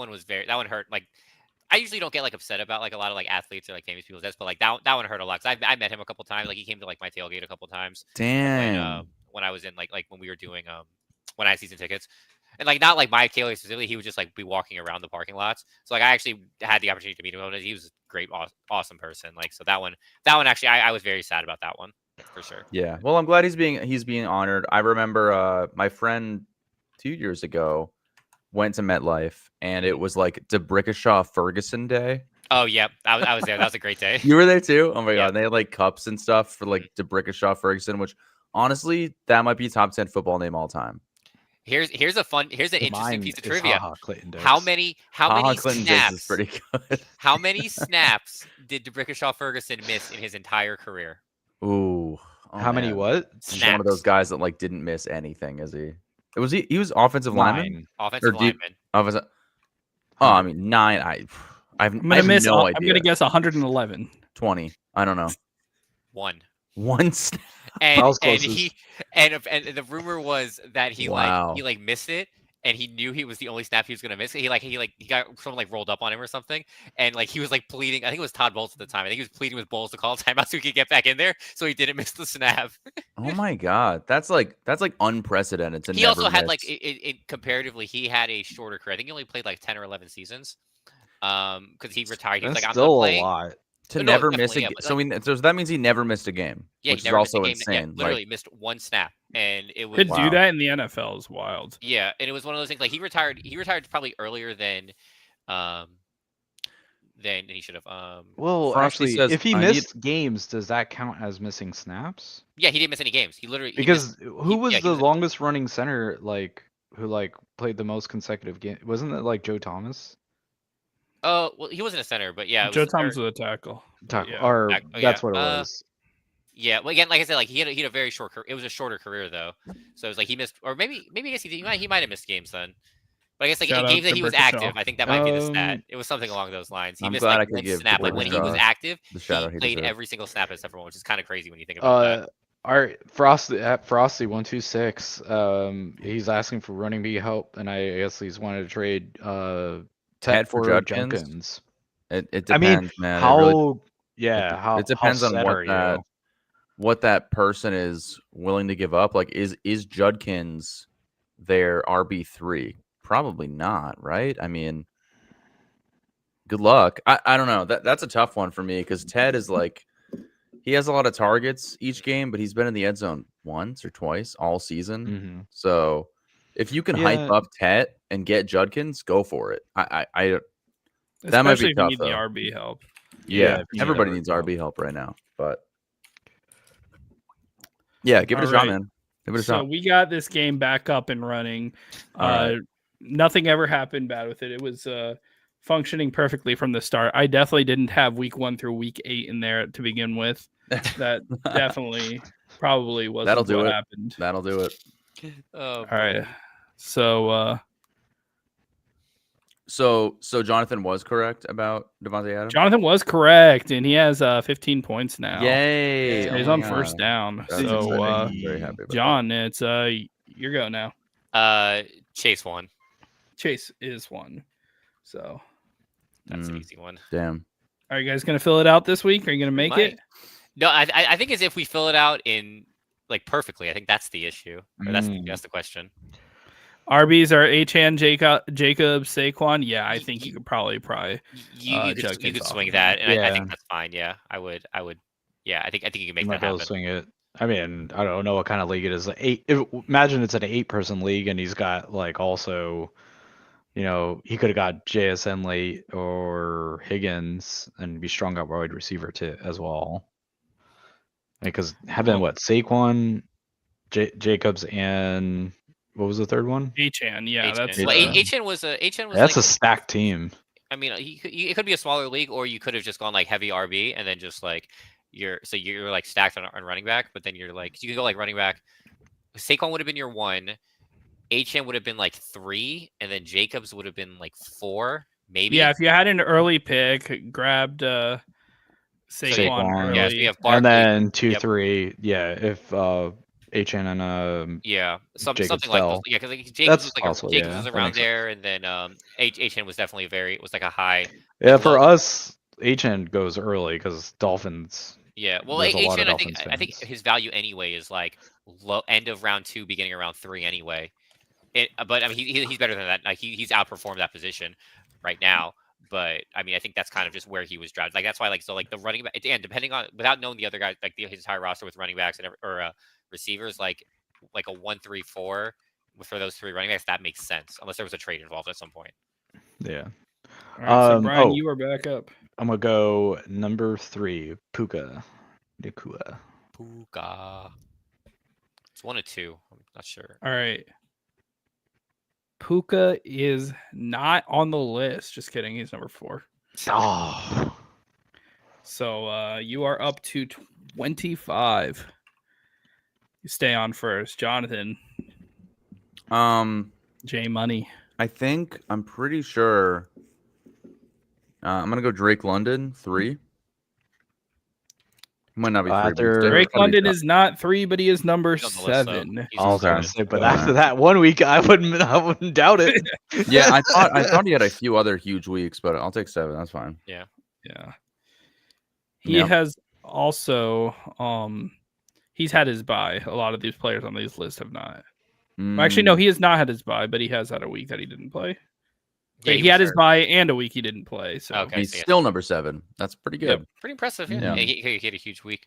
one hurt. Like, I usually don't get like upset about like a lot of like athletes or like famous people's deaths, but like that one hurt a lot. 'Cause I met him a couple times. Like he came to like my tailgate a couple times. Damn. When I was in like when we were doing when I had season tickets, and like not like my tailgate specifically, he would just like be walking around the parking lots. So like I actually had the opportunity to meet him. He was a great, awesome person. Like so that one actually I was very sad about that one for sure. Yeah. Well, I'm glad he's being honored. I remember my friend 2 years ago went to MetLife and it was like DeBrickashaw Ferguson Day. Oh yeah, I was there. That was a great day. You were there too? Oh my Yeah. god. And they had like cups and stuff for like DeBrickashaw Ferguson, which honestly, that might be top 10 football name all time. Here's an interesting Mine piece of is trivia. haha Clayton Dix. How many Clinton Diggs is snaps? pretty good. How many snaps did DeBrickashaw Ferguson miss in his entire career? Ooh. Oh, How many man. what? He's one of those Snaps. guys that like didn't miss anything, is he? He was offensive lineman? 9. Offensive lineman. Offensive. Oh, I mean 9. I I'm have gonna miss. no I'm idea. gonna guess 111. 20. I don't know. 1. One snap. And Miles and closest. he and the rumor was that he Wow. like missed it, and he knew he was the only snap he was gonna miss. He got someone like rolled up on him or something, and like he was like pleading. I think it was Todd Bowles at the time. I think he was pleading with Bowles to call a timeout so he could get back in there, so he didn't miss the snap. Oh my god, that's like unprecedented to He never also had miss. like it comparatively, he had a shorter career. I think he only played like 10 or 11 seasons, because he retired. He was That's like, I'm still playing. a lot. to No, never miss a definitely, yeah, game. but, So so that means he never missed a game, Yeah, which he is never missed a also game. Yeah, insane. literally missed one snap, and it was Could Wow. do that in the NFL is wild. yeah, and it was one of those things. Like he retired probably earlier than he should have. Well, Frosty actually, says, if he "I need-" missed games, does that count as missing snaps? Yeah, he didn't miss any games. He literally Because he who was he the was- longest running center who played the most consecutive games? Wasn't it like Joe Thomas? Oh, well, he wasn't a center, but yeah, it Joe was, Thomas was a tackle. Tackle, Yeah. or Oh, that's yeah. what it was. Yeah, well, again, like I said, like he had a very short career. It was a shorter career though, so it was like he missed, or maybe I guess he might have missed games then. But I guess like Shout in out games that to he was Brickashaw. active, I think that might be the stat. Um, It was something along those lines. He I'm missed glad I like could one give snap. Like when he was Brickashaw active, the shout out he he played deserved. every single snap except for one, which is kind of crazy when you think about that. Our Frosty at Frosty126, he's asking for running back help, and I guess he's wanted to trade Ted for for Judkins. It depends, I mean, man. how? It really, How depends how on set what are that you? what that person is willing to give up. Like, is Judkins their RB3? Probably not, right? I mean, good luck. I don't know. That's a tough one for me because Ted is like, he has a lot of targets each game, but he's been in the end zone once or twice all season. Mm-hmm. So if you can hype up Ted and get Judkins, go for it. That might Especially be if you tough need though. the RB help. Yeah, if you need everybody RB needs help. RB help right now, but yeah, give it a All shot, right. man. Give it a So shot. we got this game back up and running. All right. Nothing ever happened bad with it. It was functioning perfectly from the start. I definitely didn't have week 1 through week 8 in there to begin with. That definitely probably wasn't That'll do what it. happened. That'll do it. Oh, All right. So So Jonathan was correct about Devontae Adams. Jonathan was correct, and he has 15 points now. Yay! So he's Oh on my first God. down. That's So exciting. I'm very happy about John, it's your go now. Chase won. Chase is one. So That's an Mm. easy one. Damn. are you guys gonna fill it out this week? Are you gonna make might. it? No, I think as if we fill it out in like perfectly. I think that's the issue. Or that's Mm. the question. RBs are Achan, Jacob, Saquon. Yeah, I think you could probably You Judkins could off swing of that, and I Yeah. think that's fine. Yeah, I would. Yeah, I think you can make You might that be able to happen. swing it. I mean, I don't know what kind of league it is. Imagine it's an 8-person league, and he's got like also, he could have got JSN late or Higgins and be strong at wide receiver too as well. Because having Saquon, Jacobs, and what was the third one? Achan. Yeah, that's Well, Achan was That's a stacked team. I mean, it could be a smaller league, or you could have just gone like heavy RB and then just like you're like stacked on running back, but then you're like you can go like running back. Saquon would have been your 1, Achan would have been like 3, and then Jacobs would have been like 4, maybe. Yeah, if you had an early pick, grabbed Saquon early. Yeah, so you have Barkley, and then 2, yep. 3. Yeah, if Achan and something Jacobs like fell. those. Yeah, because Jacobs That's was like possible, Jacobs yeah, was that around makes sense. there, and then Achan was definitely was like a high. Yeah, for us, Achan goes early because Dolphins. Yeah, well, There's a lot of Achan, Dolphins I think fans. his value anyway is like low end of round 2, beginning of round 3 anyway. But I mean, he's better than that. Like he's outperformed that position right now. But I mean, I think that's kind of just where he was drafted. Like that's why, like the running back, and depending on without knowing the other guys, like his entire roster with running backs and or receivers, like a 1, 3, 4 for those 3 running backs, that makes sense unless there was a trade involved at some point. Yeah. All right, so Brian, you are back up. I'm gonna go number 3, Puka Nacua. Puka. It's 1 or 2. I'm not sure. All right. Puka is not on the list. Just kidding. He's number 4. Oh, So you are up to 25. You stay on first. Jonathan, J Money. I'm pretty sure. I'm gonna go Drake London 3. He might not be 3. but After- he's Drake gotta be London top. is not 3, but he is number He's on the list, though. 7. He's I was on gonna the say, but Yeah. after that 1 week, I wouldn't doubt it. Yeah, I thought he had a few other huge weeks, but I'll take 7. That's fine. Yeah. He Yeah. has also he's had his bye. A lot of these players on these lists have not. Actually, no, he has not had his bye, but he has had a week that he didn't play. Yeah, he had was his bye and a week he didn't play. So Okay. He's so yeah. still number 7. That's pretty good. Pretty impressive. Yeah. Yeah. He had a huge week.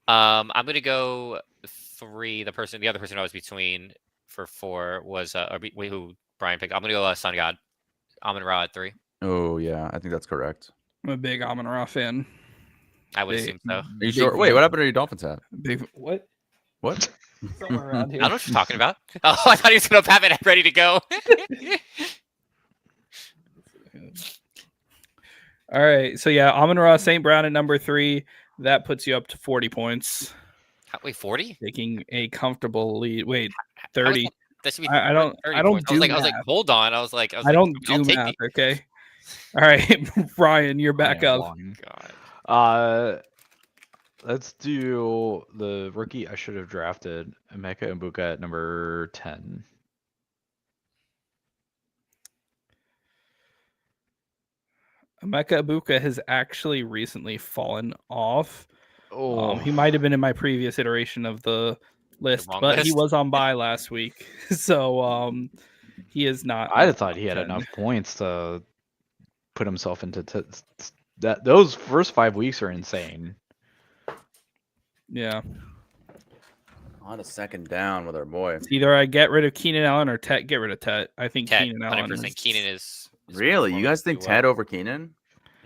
I'm gonna go 3. The other person I was between for 4 was who Brian picked. I'm gonna go Sun God. Amon-Ra at 3. Oh yeah, I think that's correct. I'm a big Amon-Ra fan. I would Big- assume so. Are you big sure? Wait, fan. what happened to your Dolphins hat? Big what? What? Somewhere around I here. don't know what you're talking about. Oh, I thought he was gonna have it ready to go. All right. So yeah, Amon-Ra St. Brown at number 3. That puts you up to 40 points, Wait, 40? taking a comfortable lead. Wait, How is 30. That should be. I don't 30 I don't points. do I was like, math. hold on. I was like, I don't I'll do take math. the- Okay. All right, Brian, you're back I am up. long. God. Let's do the rookie I should have drafted, Emeka Mbuka at number 10. Emeka Ibuka has actually recently fallen off. Oh, He might have been in my previous iteration of the list, wrong but he list. was on bye last week, so he is not. I'd in have the thought he top had 10. enough points to put himself into that. Those first 5 weeks are insane. Yeah, On a second down with our boy. it's either I get rid of Keenan Allen or Tet. Get rid of Tet. I think Ted, Keenan Allen. 100%. Is, Keenan is Really? You guys think Ted over Keenan?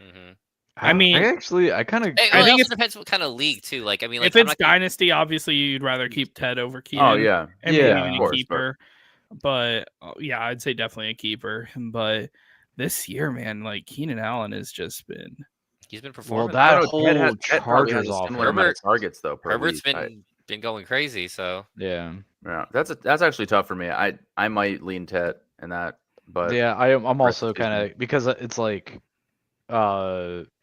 Mm-hmm. I mean- I kind of. I I think think it's- it depends what kind of league too. Like, I mean, like if I'm it's not gonna- Dynasty, obviously you'd rather keep Ted over Keenan. Oh yeah. and Yeah, maybe of even a course, but- keeper. But yeah, I'd say definitely a keeper. But this year, man, like Keenan Allen has just been. he's been Well, performing. that Ted whole Ted probably has Chargers a off. similar amount of targets though per Herbert's week. been going crazy. So Yeah, Yeah, that's actually tough for me. I might lean Ted in that, but yeah. I'm rest also of the season. kind of because it's like,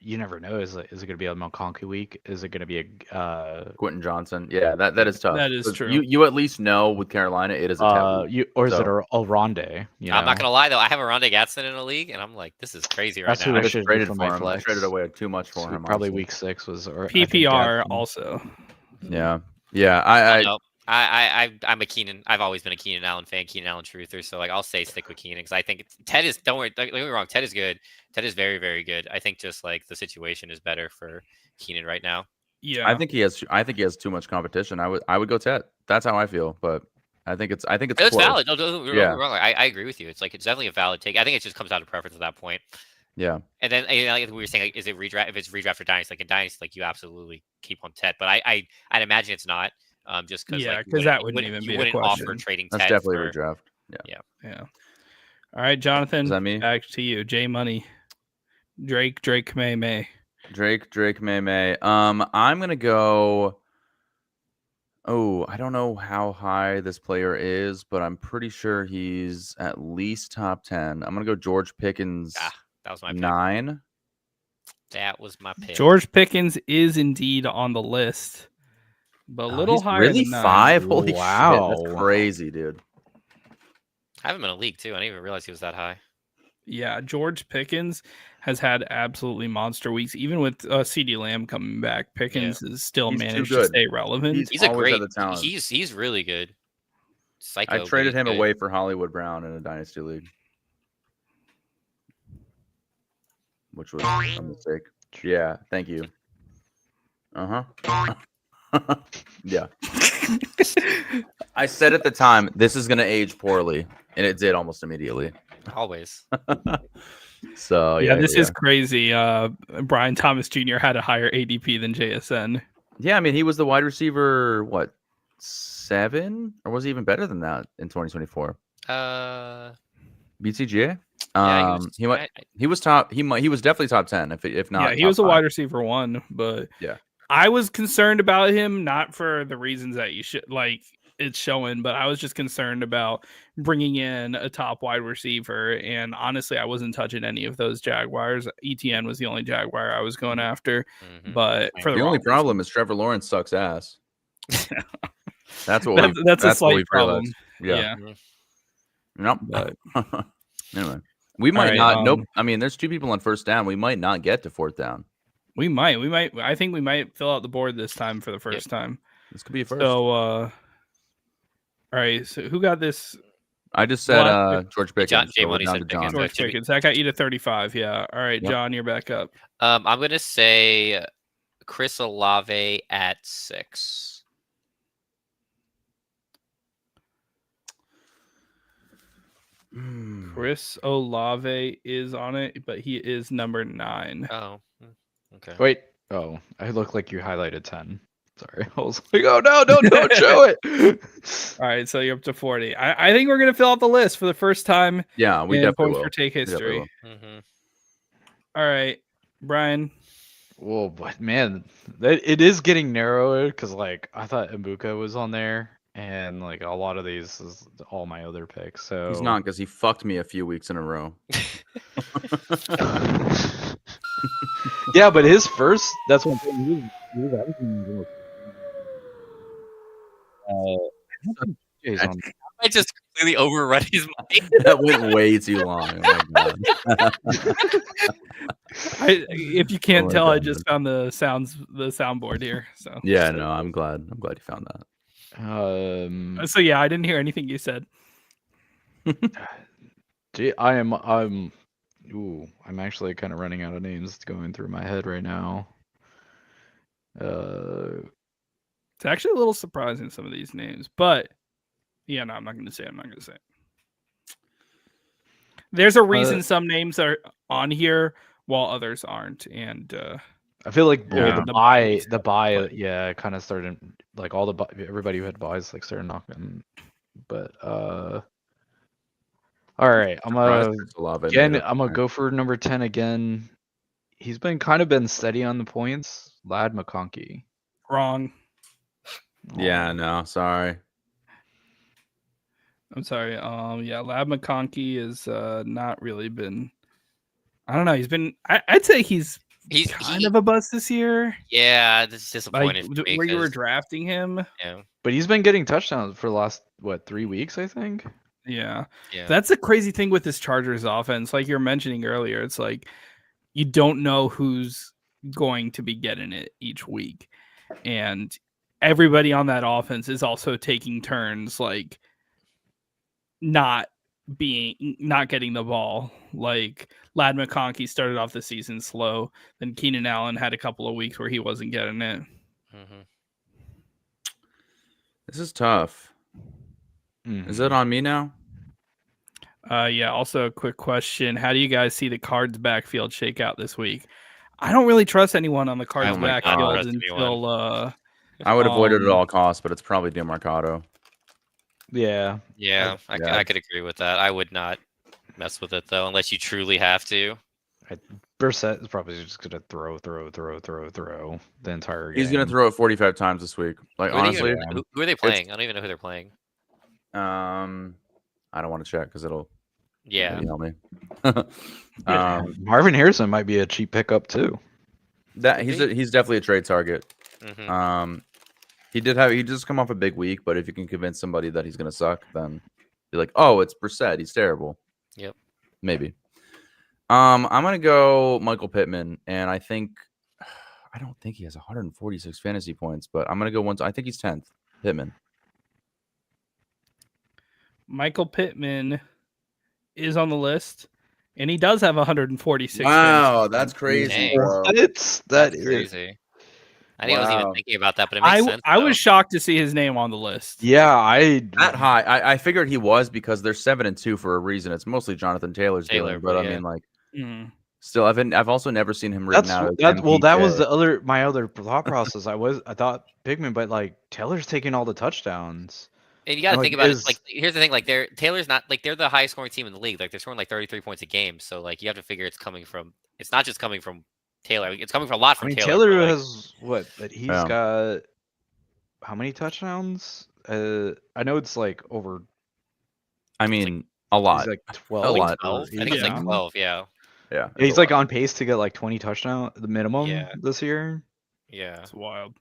you never know. Is it going to be a McConkey week? Is it going to be a Quentin Johnson. Yeah, that is tough. That is 'Cause true. You at least know with Carolina it is a tab week. or is it So- a Ronde? You know? I'm not gonna lie though, I have a Rondé Gatson in a league, and I'm like, this is crazy right That's who now. I I just should do traded for for my him. I flex. traded away too much for So him. probably honestly. week 6 was or I think PPR Jackson. also. Yeah, yeah. I No, I'm a Keenan. I've always been a Keenan Allen fan, Keenan Allen truther. So like, I'll stick with Keenan because I think Ted is. Don't worry, don't get me wrong. Ted is good. Ted is very, very good. I think just like the situation is better for Keenan right now. Yeah, I think he has too much competition. I would go Ted. That's how I feel. But I think it's It's close. valid. No, don't get me Yeah. wrong. I agree with you. It's definitely a valid take. I think it just comes down to preference at that point. Yeah. And then like we were saying, like, is it redraft? If it's redraft or dynasty, like in dynasty, like you absolutely keep on Ted. But I'd imagine it's not. Just because Yeah, like, you 'cause that wouldn't- wouldn't you even you be a wouldn't offer question. trading That's Ted definitely for, a redraft. yeah. All right, Jonathan. Is that me? Back to you. J Money. Drake May. Drake May. I'm gonna go. Oh, I don't know how high this player is, but I'm pretty sure he's at least top 10. I'm gonna go George Pickens That was my pick. 9. That was my pick. George Pickens is indeed on the list, but a little He's higher really than 9. 5. Holy Wow. shit, that's crazy, dude. I haven't been in a league too. I didn't even realize he was that high. Yeah, George Pickens has had absolutely monster weeks. Even with CD Lamb coming back, Pickens is still He's too managed to good. stay relevant. He's a always had great. the talent. He's really good. Psycho. I but traded he's him good. away for Hollywood Brown in a dynasty league, which was a mistake. Yeah, thank you. Yeah. I said at the time, this is going to age poorly, and it did almost immediately. Always. So, yeah, this is crazy. Brian Thomas Jr. had a higher ADP than JSN. Yeah, I mean, he was the wide receiver, 7? Or was he even better than that in 2024? BTGA. Yeah, He was top. He was definitely top 10. If not, Yeah, he top was a 5. wide receiver 1, but Yeah. I was concerned about him, not for the reasons that you should like it's showing, but I was just concerned about bringing in a top wide receiver. And honestly, I wasn't touching any of those Jaguars. ETN was the only Jaguar I was going after, but for The only problem is Trevor Lawrence sucks ass. That's what that's a slight we've problem. Realized. Yeah. Nope. But anyway, we might right, not. Nope. I mean, there's 2 people on first down. We might not get to 4th down. We might. I think we might fill out the board this time for the first time. This could be a first. So, all right. So who got this? I just said George Pickens. Jay Money said Pickens. George Pickens. That got you to 35. Yeah. All right, Yep. John, you're back up. I'm gonna say Chris Olave at 6. Chris Olave is on it, but he is number 9. Oh, okay. Wait. Oh, I look like you highlighted 10. Sorry. I was like, oh no, don't show it. All right, so you're up to 40. I think we're gonna fill out the list for the first time. Yeah, we in definitely points will. for take history. Mm-hmm. All right, Brian. Whoa, but man, it is getting narrower because like I thought Mbuka was on there, and like a lot of these is all my other picks. So He's not because he fucked me a few weeks in a row. Yeah, but his first, that's one thing. He was everything. I just completely overrun his mind. That went way too long. Oh my God. If you can't Oh my tell, I God. just found the soundboard here. So Yeah, no, I'm glad you found that. So yeah, I didn't hear anything you said. Gee, I'm actually kind of running out of names going through my head right now. It's actually a little surprising, some of these names, but yeah, no, I'm not going to say it. There's a reason some names are on here while others aren't, and I feel like Yeah. the buy, yeah, kind of started like all the everybody who had buys like started knocking, but all right, I'm gonna go for number 10 again. He's been steady on the points. Lad McConkey. wrong. Yeah, no, sorry. I'm sorry. Yeah, Lab McConkey is not really been. I don't know. He's been. I'd say he's kind of a bust this year. Yeah, this is Like disappointing. where you were drafting him. Yeah. But he's been getting touchdowns for the last 3 weeks, I think. Yeah. Yeah. That's the crazy thing with this Chargers offense. Like you're mentioning earlier, it's like you don't know who's going to be getting it each week, and everybody on that offense is also taking turns, like not getting the ball. Like Lad McConkey started off the season slow, then Keenan Allen had a couple of weeks where he wasn't getting it. Mm-hmm. This is tough. Is it on me now? Yeah. Also, a quick question: how do you guys see the Cards backfield shake out this week? I don't really trust anyone on the Cards backfield until. I would avoid it at all costs, but it's probably DeMarcado. Yeah. Yeah, I could agree with that. I would not mess with it though, unless you truly have to. Brissett is probably just gonna throw the entire game. He's gonna throw it 45 times this week. Like honestly, who are they playing? I don't even know who they're playing. I don't want to check because it'll email me. Marvin Harrison might be a cheap pickup too. He's definitely a trade target. Mm-hmm. He just come off a big week, but if you can convince somebody that he's gonna suck, then you're like, oh, it's Brissett, he's terrible. Yep. Maybe. I'm gonna go Michael Pittman, and I don't think he has 146 fantasy points, but I'm gonna go I think he's 10th. Pittman. Michael Pittman is on the list, and he does have 146. Wow, that's crazy. Bro. That's crazy. I think I wasn't even thinking about that, but it makes sense. I was shocked to see his name on the list. Yeah, that high. I figured he was because they're 7-2 for a reason. It's mostly Jonathan Taylor's doing, but I mean, like, still, I've also never seen him written out. That was my other thought process. I thought Pittman, but like Taylor's taking all the touchdowns. And you got to Like, think about is- it. Like, here's the thing: like, Taylor's not like they're the highest scoring team in the league. Like, they're scoring like 33 points a game. So, like, you have to figure it's coming from. It's not just coming from Taylor. It's coming from a lot I from mean, Taylor. Taylor but, like, has what? But he's Yeah. got how many touchdowns? I know it's like over. I mean, a lot. He's like A 12. lot. 12. I think it's like Yeah. 12. Yeah. Yeah. Yeah, he's like on pace to get like 20 touchdowns, the minimum Yeah. this year. Yeah. It's wild.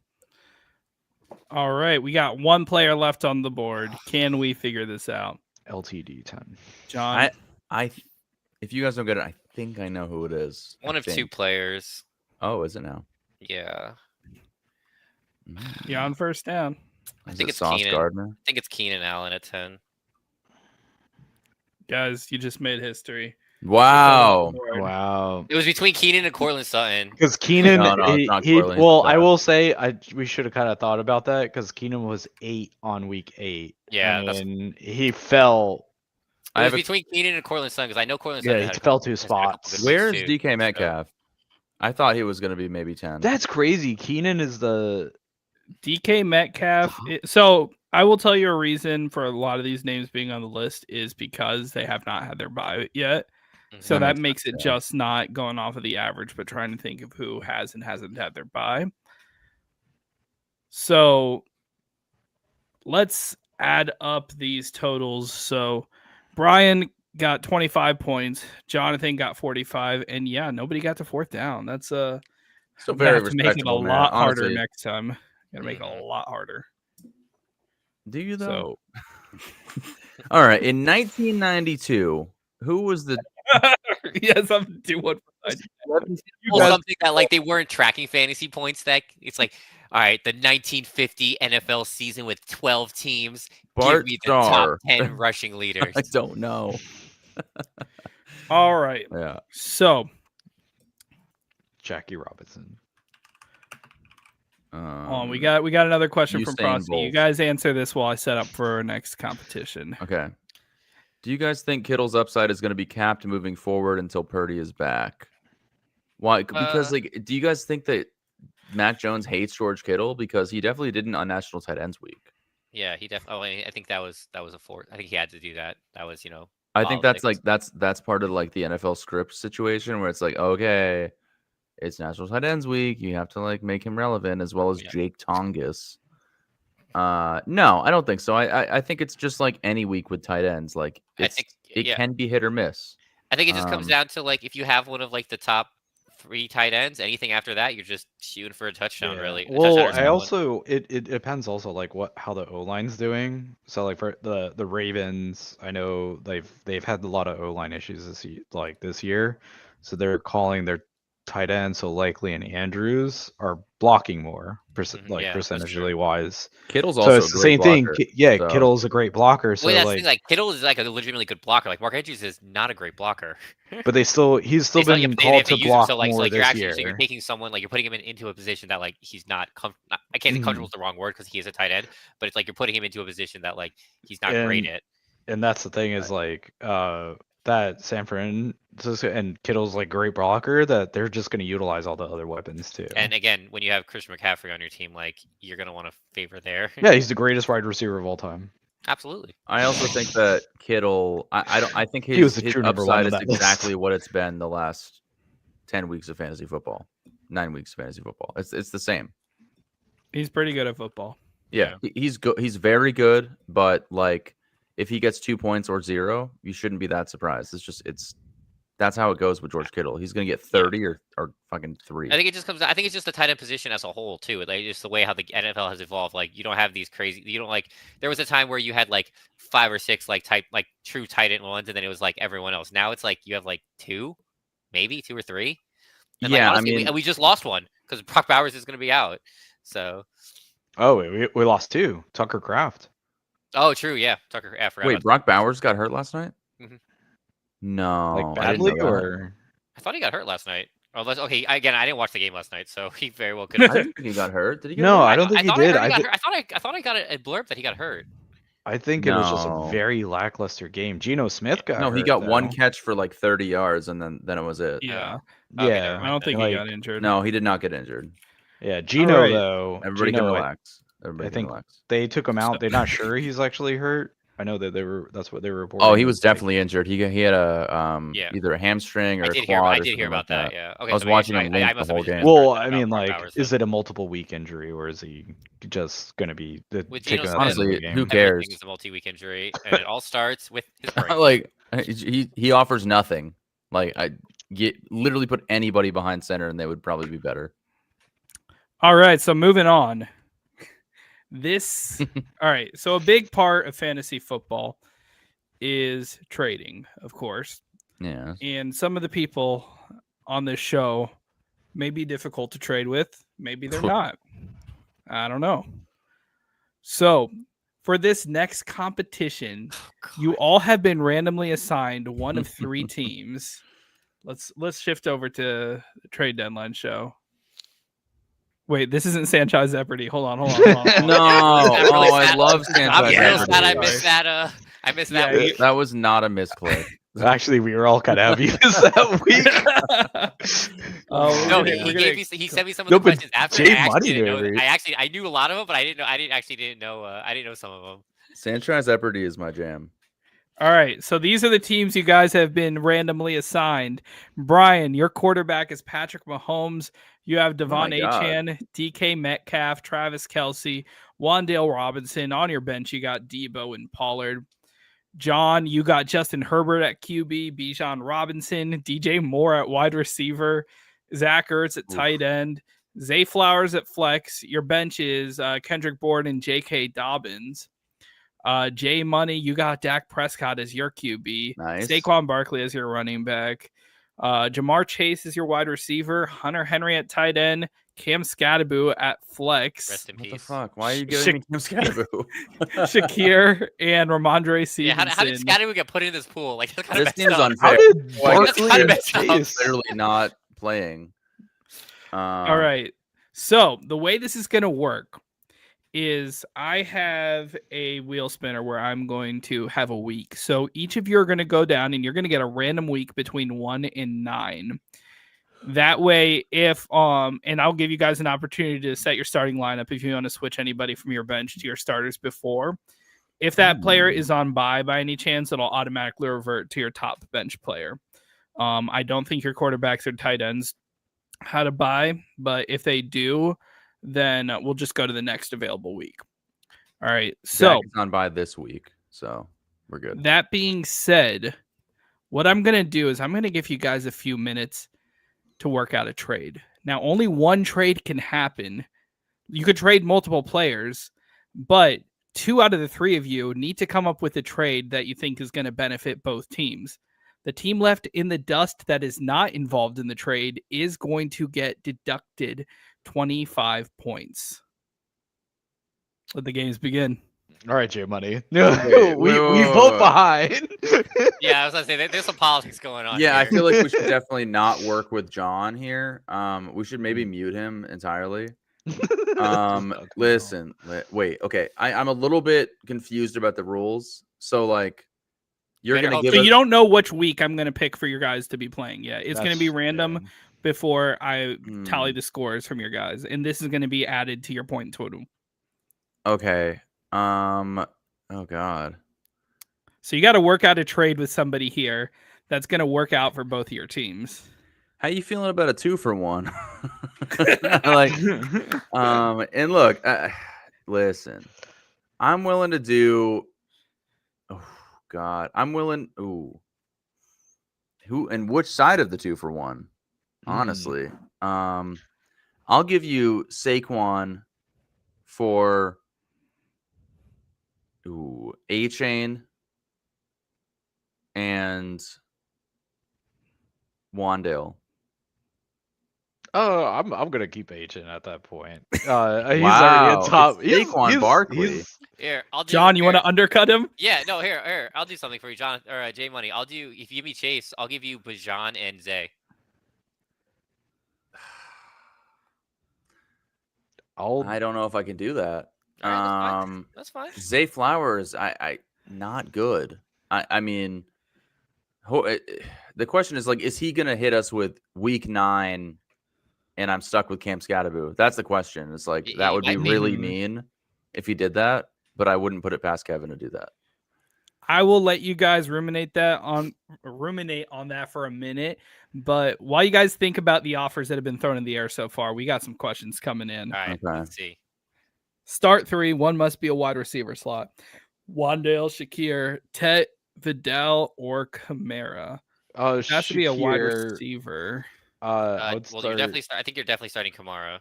All right, we got one player left on the board. Can we figure this out? LTD 10. John? If you guys don't get it, I think I know who it is. One of two players. Oh, is it now? Yeah. You're on first down. I Is think it it's Sauce Keenan. Gardner? I think it's Keenan Allen at 10. Guys, you just made history. Wow. Wow. It was between Keenan and Cortland Sutton. Because Keenan, No, it's not he Corley. well, It's I not. will say we should have kind of thought about that because Keenan was 8 on week 8. Yeah, and he fell. It was between Keenan and Cortland Sutton because I know Cortland Sutton. Yeah, he fell 2 spots. Where's DK Metcalf? I thought he was going to be maybe 10. That's crazy. Keenan is the DK Metcalf. So I will tell you a reason for a lot of these names being on the list is because they have not had their bye yet. So that makes it just not going off of the average, but trying to think of who has and hasn't had their bye. So let's add up these totals. So Brian got 25 points. Jonathan got 45. And yeah, nobody got to fourth down. That's Still very very to make it a respectable, man. lot harder Honestly. next time. Gotta make it a lot harder. Do you though? So All right. In 1992, who was the yes, I'm doing what Something that like they weren't tracking fantasy points. That it's like, all right, the 1950 NFL season with 12 teams. Bart Give me the Starr. top 10 rushing leaders. I don't know. All right. Yeah. So Jackie Robinson. we got another question from Usain Frosty. You Bolt. guys answer this while I set up for our next competition. Okay. Do you guys think Kittle's upside is going to be capped moving forward until Purdy is back? Why? Because do you guys think that Mac Jones hates George Kittle? Because he definitely didn't on National Tight Ends Week. Yeah, he definitely. I think that was a fourth. I think he had to do that. That was I think that's like that's part of like the NFL script situation where it's like, okay, it's National Tight Ends Week. You have to like make him relevant as well as Jake Tongus. No, I don't think so. I think it's just like any week with tight ends. Like it can be hit or miss. I think it just comes down to like if you have one of like the top 3 tight ends, anything after that, you're just shooting for a touchdown. Really. Well, I also it depends also like how the O line's doing. So like for the Ravens, I know they've had a lot of O line issues this year, so they're calling their tight end, so Likely and Andrews are blocking more, percentage wise. Kittle's so also it's the same thing. So. Kittle's a great blocker. So that's the thing, like Kittle is like a legitimately good blocker. Like Mark Andrews is not a great blocker. But he's still been called to block more this year. So you're taking someone like you're putting him into a position that like he's not comfortable. I can't say comfortable is the wrong word because he is a tight end, but it's like you're putting him into a position that like he's not great at. And that's the thing is like that San Francisco and Kittle's like great blocker that they're just going to utilize all the other weapons too. And again, when you have Christian McCaffrey on your team, like you're going to want to favor there. Yeah, he's the greatest wide receiver of all time. Absolutely. I also think that Kittle. I think his upside is exactly what it's been the last 10 weeks of fantasy football, 9 weeks of fantasy football. It's the same. He's pretty good at football. Yeah, he's good. He's very good, but like. If he gets 2 points or 0, you shouldn't be that surprised. That's how it goes with George Kittle. He's gonna get 30 or fucking 3. I think it just comes. I think it's just the tight end position as a whole too. Like just the way how the NFL has evolved. Like you don't have these crazy. You don't like. There was a time where you had like 5 or 6 like true tight end ones, and then it was like everyone else. Now it's like you have like 2, maybe 2 or 3. And yeah, like, honestly, we just lost one because Brock Bowers is gonna be out. So. Oh, we lost 2. Tucker Kraft. Oh, true. Yeah, Tucker. Yeah, wait, Brock Bowers got hurt last night? Mm-hmm. No, like badly, or I thought he got hurt last night. Oh, okay. Again, I didn't watch the game last night, so he very well could. I didn't think he got hurt. Did he? No, I don't think he did. I thought I got a blurb that he got hurt. I think it was just a very lackluster game. Geno Smith got hurt, he got one catch for like 30 yards, and then it was it. Yeah, okay, I don't think he got injured. No, he did not get injured. Yeah, Geno though. Everybody can relax. Everybody I can think relax. they took him out. They're not sure he's actually hurt. I know that that's what they were reporting. Oh, he was definitely injured. He had a Yeah. either a hamstring or I a did quad. I or did something hear about like that. Yeah. Okay. I was so watching maybe him limp I the must have whole just game. Well, misread I about mean, 4 like, hours is then. it a multiple week injury, or is he just going to be With taken Geno at the end of the Honestly, game? who cares? Everything is a multi-week injury, and it all starts with his brain. Like he offers nothing. Like literally put anybody behind center and they would probably be better. All right, so moving on. All right, so a big part of fantasy football is trading, of course. Yeah. And some of the people on this show may be difficult to trade with. Maybe they're not. I don't know. So for this next competition, you all have been randomly assigned one of 3 teams. Let's shift over to the trade deadline show. Wait, this isn't Sanchez Zeopardy. Hold on. No. I'm really I sad. love I'm Sanchez real Zeopardy. sad I Zeopardy. missed that. I missed Yeah, that week. That was not a misclick. Actually, we were all kind of happy that week. No, we're he gonna- gave me. He sent me some of No, the but questions after. Jay I actually Money didn't know. knew I knew a lot of them, but I didn't know. I didn't know. I didn't know some of them. Sanchez Zeopardy is my jam. All right, so these are the teams you guys have been randomly assigned. Brian, your quarterback is Patrick Mahomes. You have Devon my God. Achane, DK Metcalf, Travis Kelce, Wan'Dale Robinson. On your bench, you got Debo and Pollard. John, you got Justin Herbert at QB, Bijan Robinson, DJ Moore at wide receiver, Zach Ertz at tight end, Zay Flowers at flex. Your bench is Kendrick Bourne and J.K. Dobbins. Jay Money, you got Dak Prescott as your QB. Nice. Saquon Barkley as your running back. Jamar Chase is your wide receiver. Hunter Henry at tight end. Cam Scatterbo at flex. Rest in What the peace. fuck? Why are you giving me Cam Scatterbo? Shakir and Ramondre Yeah, Stevenson. how did Scatterbo get put in this pool? Like that's kind This of seems up. unfair. How did Like, Barkley kinda and messed up. Chase? Literally not playing. All right. So the way this is going to work is I have a wheel spinner where I'm going to have a week. So each of you are going to go down and you're going to get a random week between 1 and 9. That way, and I'll give you guys an opportunity to set your starting lineup if you want to switch anybody from your bench to your starters before. If that player is on bye by any chance, it'll automatically revert to your top bench player. I don't think your quarterbacks or tight ends had a bye, but if they do, then we'll just go to the next available week. All right. So Dak is on by this week, so we're good. that being said, what I'm going to do is I'm going to give you guys a few minutes to work out a trade. Now, only one trade can happen. You could trade multiple players, but 2 out of the 3 of you need to come up with a trade that you think is going to benefit both teams. The team left in the dust that is not involved in the trade is going to get deducted 25 points. Let the games begin. All right, Jay Money. Wait, we wait, vote wait. behind. Yeah, I was gonna say there's some politics going on. Yeah, I here. feel like we should definitely not work with John here. We should maybe mute him entirely. Listen, wait, okay. I'm a little bit confused about the rules. So like you're Better gonna hope give So us you don't know which week I'm going to pick for your guys to be playing yet. It's going to be That's- random yeah. before I tally Hmm. the scores from your guys, and this is going to be added to your point total. Okay. Oh god. So you got to work out a trade with somebody here that's going to work out for both of your teams. How you feeling about a 2-for-1? Like, and look, listen, I'm willing to do. Oh God, I'm willing. Ooh, who and which side of the 2-for-1? Honestly, I'll give you Saquon for A-Chain and Wan'Dale. Oh, I'm gonna keep Agent at that point. He's already Wow, a top. it's Saquon Barkley. Here, I'll do. John, you want here. to undercut him? Yeah, no, here. I'll do something for you, John or Jay Money. I'll do. If you give me Chase, I'll give you Bajan and Zay. I don't know if I can do that. All right, that's fine. Zay Flowers, I not good. I mean, the question is like, is he gonna hit us with week 9? And I'm stuck with Cam Scatterbo. That's the question. It's like that would be might be. really mean. if he did that, but I wouldn't put it past Kevin to do that. I will let you guys ruminate on that for a minute. But while you guys think about the offers that have been thrown in the air so far, we got some questions coming in. All right, Okay. let's see. Start 3. One must be a wide receiver slot. Wandale, Shakir, Tet, Vidal, or Kamara. It has to be a wide receiver. I would well, start. I think you're definitely starting Kamara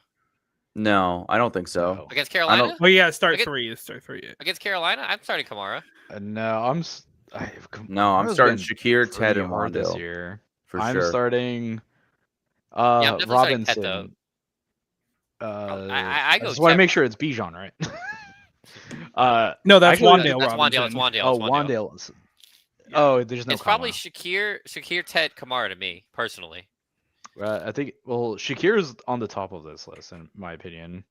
No, I don't think so. No. against Carolina. Oh yeah, start 3. Start 3. Against Carolina, I'm starting Kamara. No, I'm starting Shakir, Ted, and hard this Wandale year. for I'm sure. starting I'm definitely starting Tet, Robinson. I go just want to Tet. make sure it's Bijan, right? No, that's actually, Wandale. That's Robinson. Wandale. It's Wandale. Oh, It's Wandale. Wandale. Oh, there's no. It's probably comma. Shakir, Tet, Kamara to me personally. I think. Well, Shakir is on the top of this list, in my opinion.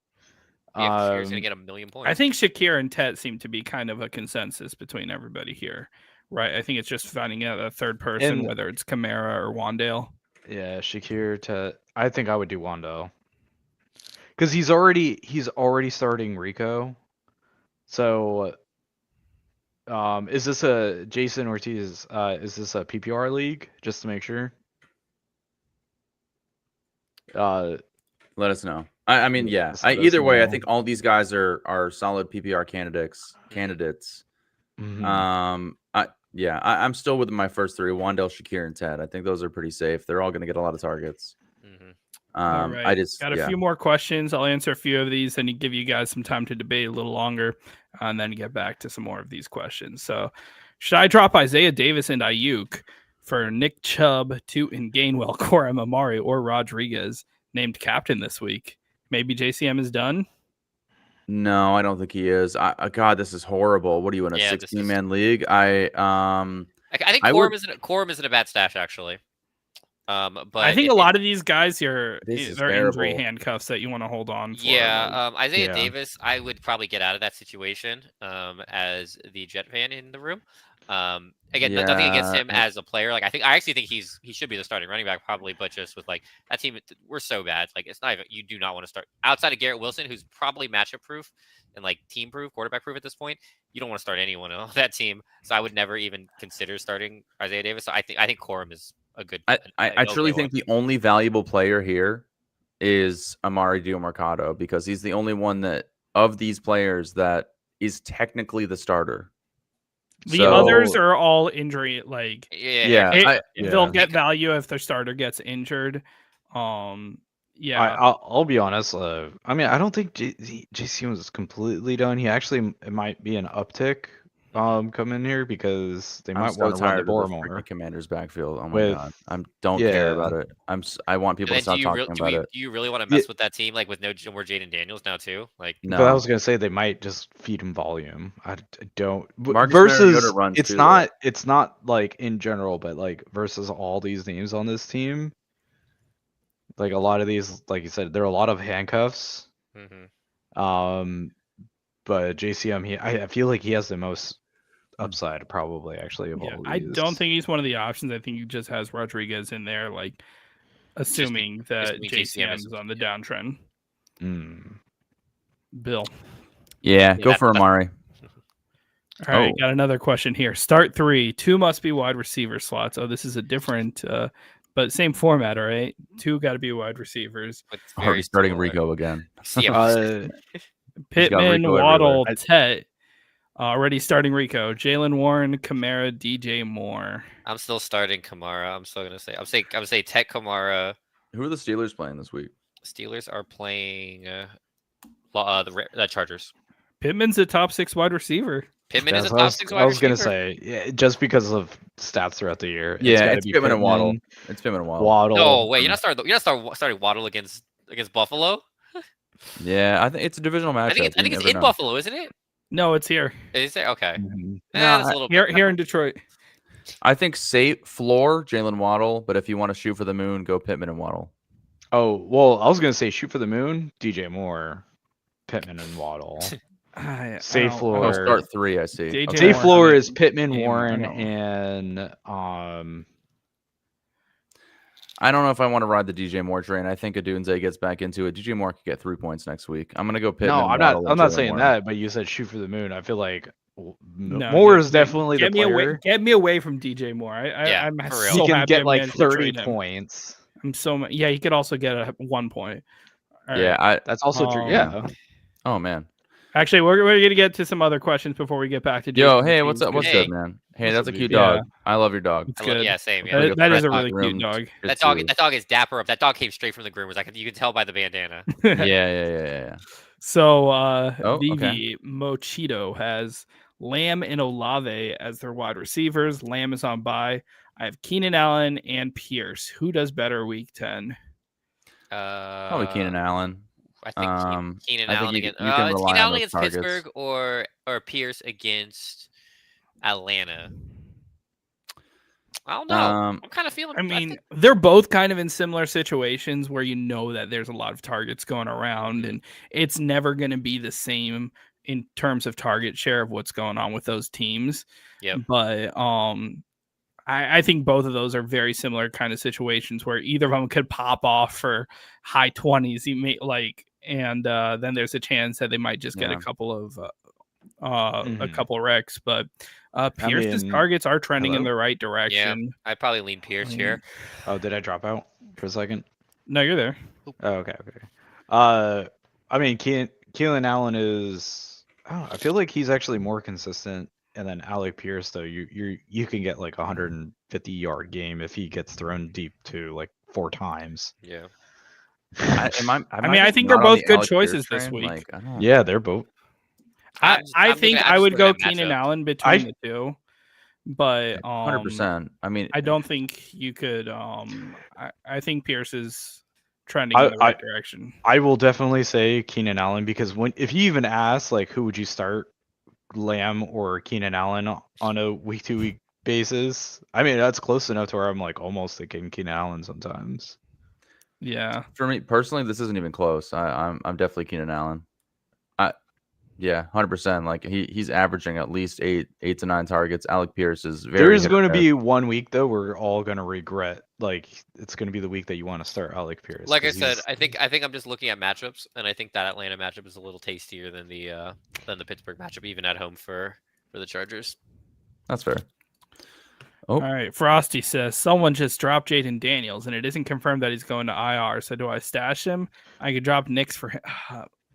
Yeah, Shakir's gonna get a million points. I think Shakir and Tet seem to be kind of a consensus between everybody here, right? I think it's just finding out a third person, whether it's Kamara or Wandale. Yeah, Shakir, Tet. I think I would do Wandale. Because he's already starting Rico. So is this a Jason Ortiz is this a PPR league? Just to make sure. Let us know. I mean, yeah. Just let us Either way, I know. think all these guys are solid PPR candidates. Mhm. I'm still with my first 3: Wandale, Shakir, and Ted. I think those are pretty safe. They're all going to get a lot of targets. All right. I just got a few more questions. I'll answer a few of these and give you guys some time to debate a little longer, and then get back to some more of these questions. So, should I drop Isaiah Davis and Ayuk for Nick Chubb, Tootin, Gainwell, Corum, Amari, or Rodriguez named captain this week? Maybe JCM is done. No, I don't think he is. God, this is horrible. What are you in a 16-man league? I think Corum isn't a bad stash actually. But I think a lot of these guys here, they're injury terrible. handcuffs that you want to hold on for. Yeah, Isaiah Davis, I would probably get out of that situation as the Jet fan in the room. Again, nothing against him as a player. Like I actually think he should be the starting running back probably, but just with like that team, we're so bad. Like it's not even, you do not want to start outside of Garrett Wilson, who's probably matchup proof and like team proof, quarterback proof at this point. You don't want to start anyone on that team, so I would never even consider starting Isaiah Davis. So I think Corum is a good. I truly think the only valuable player here is Amari Mercado, because he's the only one that of these players that is technically the starter. The others are all injury. Like they'll get value if their starter gets injured. I'll be honest. I mean, I don't think JC was completely done. He actually, it might be an uptick come in here because they might want to run the ball more. Commander's backfield. Oh my god, I don't care about it. I want people to stop talking about it. Do you really want to mess with that team like with no more Jaden Daniels now too? Like, no. But I was gonna say they might just feed him volume. I don't. Marcus versus runs it's too, not. Though. It's not like in general, but like versus all these names on this team. Like a lot of these, like you said, there are a lot of handcuffs. Mm-hmm. But JCM, I feel like he has the most upside probably actually of all these. I don't think he's one of the options. I think he just has Rodriguez in there, like assuming that JCM is on the downtrend. Bill. Yeah, go for Amari. All right, got another question here. Start 3. 2 must be wide receiver slots. Oh, this is a different but same format, all right? 2 got to be wide receivers. Already starting Rico again. Pittman, Waddle, Tet. Already starting Rico. Jalen Warren, Kamara, DJ Moore. I'm still starting Kamara. I'm still gonna say Tet Kamara. Who are the Steelers playing this week? Steelers are playing the Chargers. Pittman's a top 6 wide receiver. Pittman is a top 6 wide receiver. I was gonna say, just because of stats throughout the year. It's Pittman and Waddle. It's Pittman and Waddle. No, wait, you're not starting Waddle against Buffalo. Yeah, I think it's a divisional matchup. I think it's in Buffalo, isn't it? No, it's here. Is it? Okay. That's a little here in Detroit. I think safe floor Jalen Waddle, but if you want to shoot for the moon, go Pittman and Waddle. Oh well, I was gonna say shoot for the moon, DJ Moore, Pittman and Waddle. Safe floor. Start 3. I see. Safe floor is Pittman, Warren, and I don't know if I want to ride the DJ Moore train. I think Odunze gets back into it. DJ Moore could get 3 points next week. I'm gonna go Pittman. No, I'm Waddle, not. and I'm not Jalen saying Warren. that. But you said shoot for the moon. I feel like No, Moore dude, is definitely the get me player. Get me away from DJ Moore. Yeah, I'm for so real. He can happy get I like managed to 30 trade him. points. I'm so yeah. He could also get a 1 point. All Yeah. right. That's also true. Yeah. Oh man. Actually, we're gonna get to some other questions before we get back to Yo, Jason's hey, team. what's up? What's Hey. good, man? Hey, What's that's a up, cute dude? dog. Yeah. I love your dog. It's I love, good. yeah, same. Yeah. That is a Fresh really cute groomed dog. That Shih dog is dapper up. That dog came straight from the groomers. You can tell by the bandana. Tzu. Yeah. So okay. Vivi Mochito has Lamb and Olave as their wide receivers. Lamb is on bye. I have Keenan Allen and Pierce. Who does better week 10? Probably Keenan Allen. I think Keenan I think Allen you against can rely Keenan on Allen those against targets. Pittsburgh or Pierce against Atlanta. I don't know. I'm kind of feeling. I mean, they're both kind of in similar situations where you know that there's a lot of targets going around, and it's never going to be the same in terms of target share of what's going on with those teams. Yep. But I think both of those are very similar kind of situations where either of them could pop off for high 20s. You may and then there's a chance that they might just get a couple of a couple wrecks, but Pierce's targets are trending in the right direction. Yeah, I'd probably lean Pierce here. Oh, did I drop out for a second? No, you're there. Oh, okay. I mean, Keelan Allen is. Oh, I feel like he's actually more consistent. And then Alec Pierce, though, you can get like a 150-yard game if he gets thrown deep to like 4 times. Yeah. I think they're both good choices this week. Yeah, they're both. I think I would go Keenan Allen between the two, but 100%. I mean, I don't think you could. I think Pierce is trending in the right direction. I will definitely say Keenan Allen because if you even ask like who would you start, Lamb or Keenan Allen on a week-to-week basis, I mean that's close enough to where I'm like almost thinking Keenan Allen sometimes. Yeah. For me personally, this isn't even close. I'm definitely Keenan Allen. Yeah, 100%. Like he's averaging at least 8 to 9 targets. Alec Pierce is very. There is going to be one week though we're all going to regret. Like it's going to be the week that you want to start Alec Pierce. Like I said, I think I'm just looking at matchups, and I think that Atlanta matchup is a little tastier than the Pittsburgh matchup, even at home for the Chargers. That's fair. Oh. All right, Frosty says someone just dropped Jaden Daniels, and it isn't confirmed that he's going to IR. So do I stash him? I could drop Nix for him.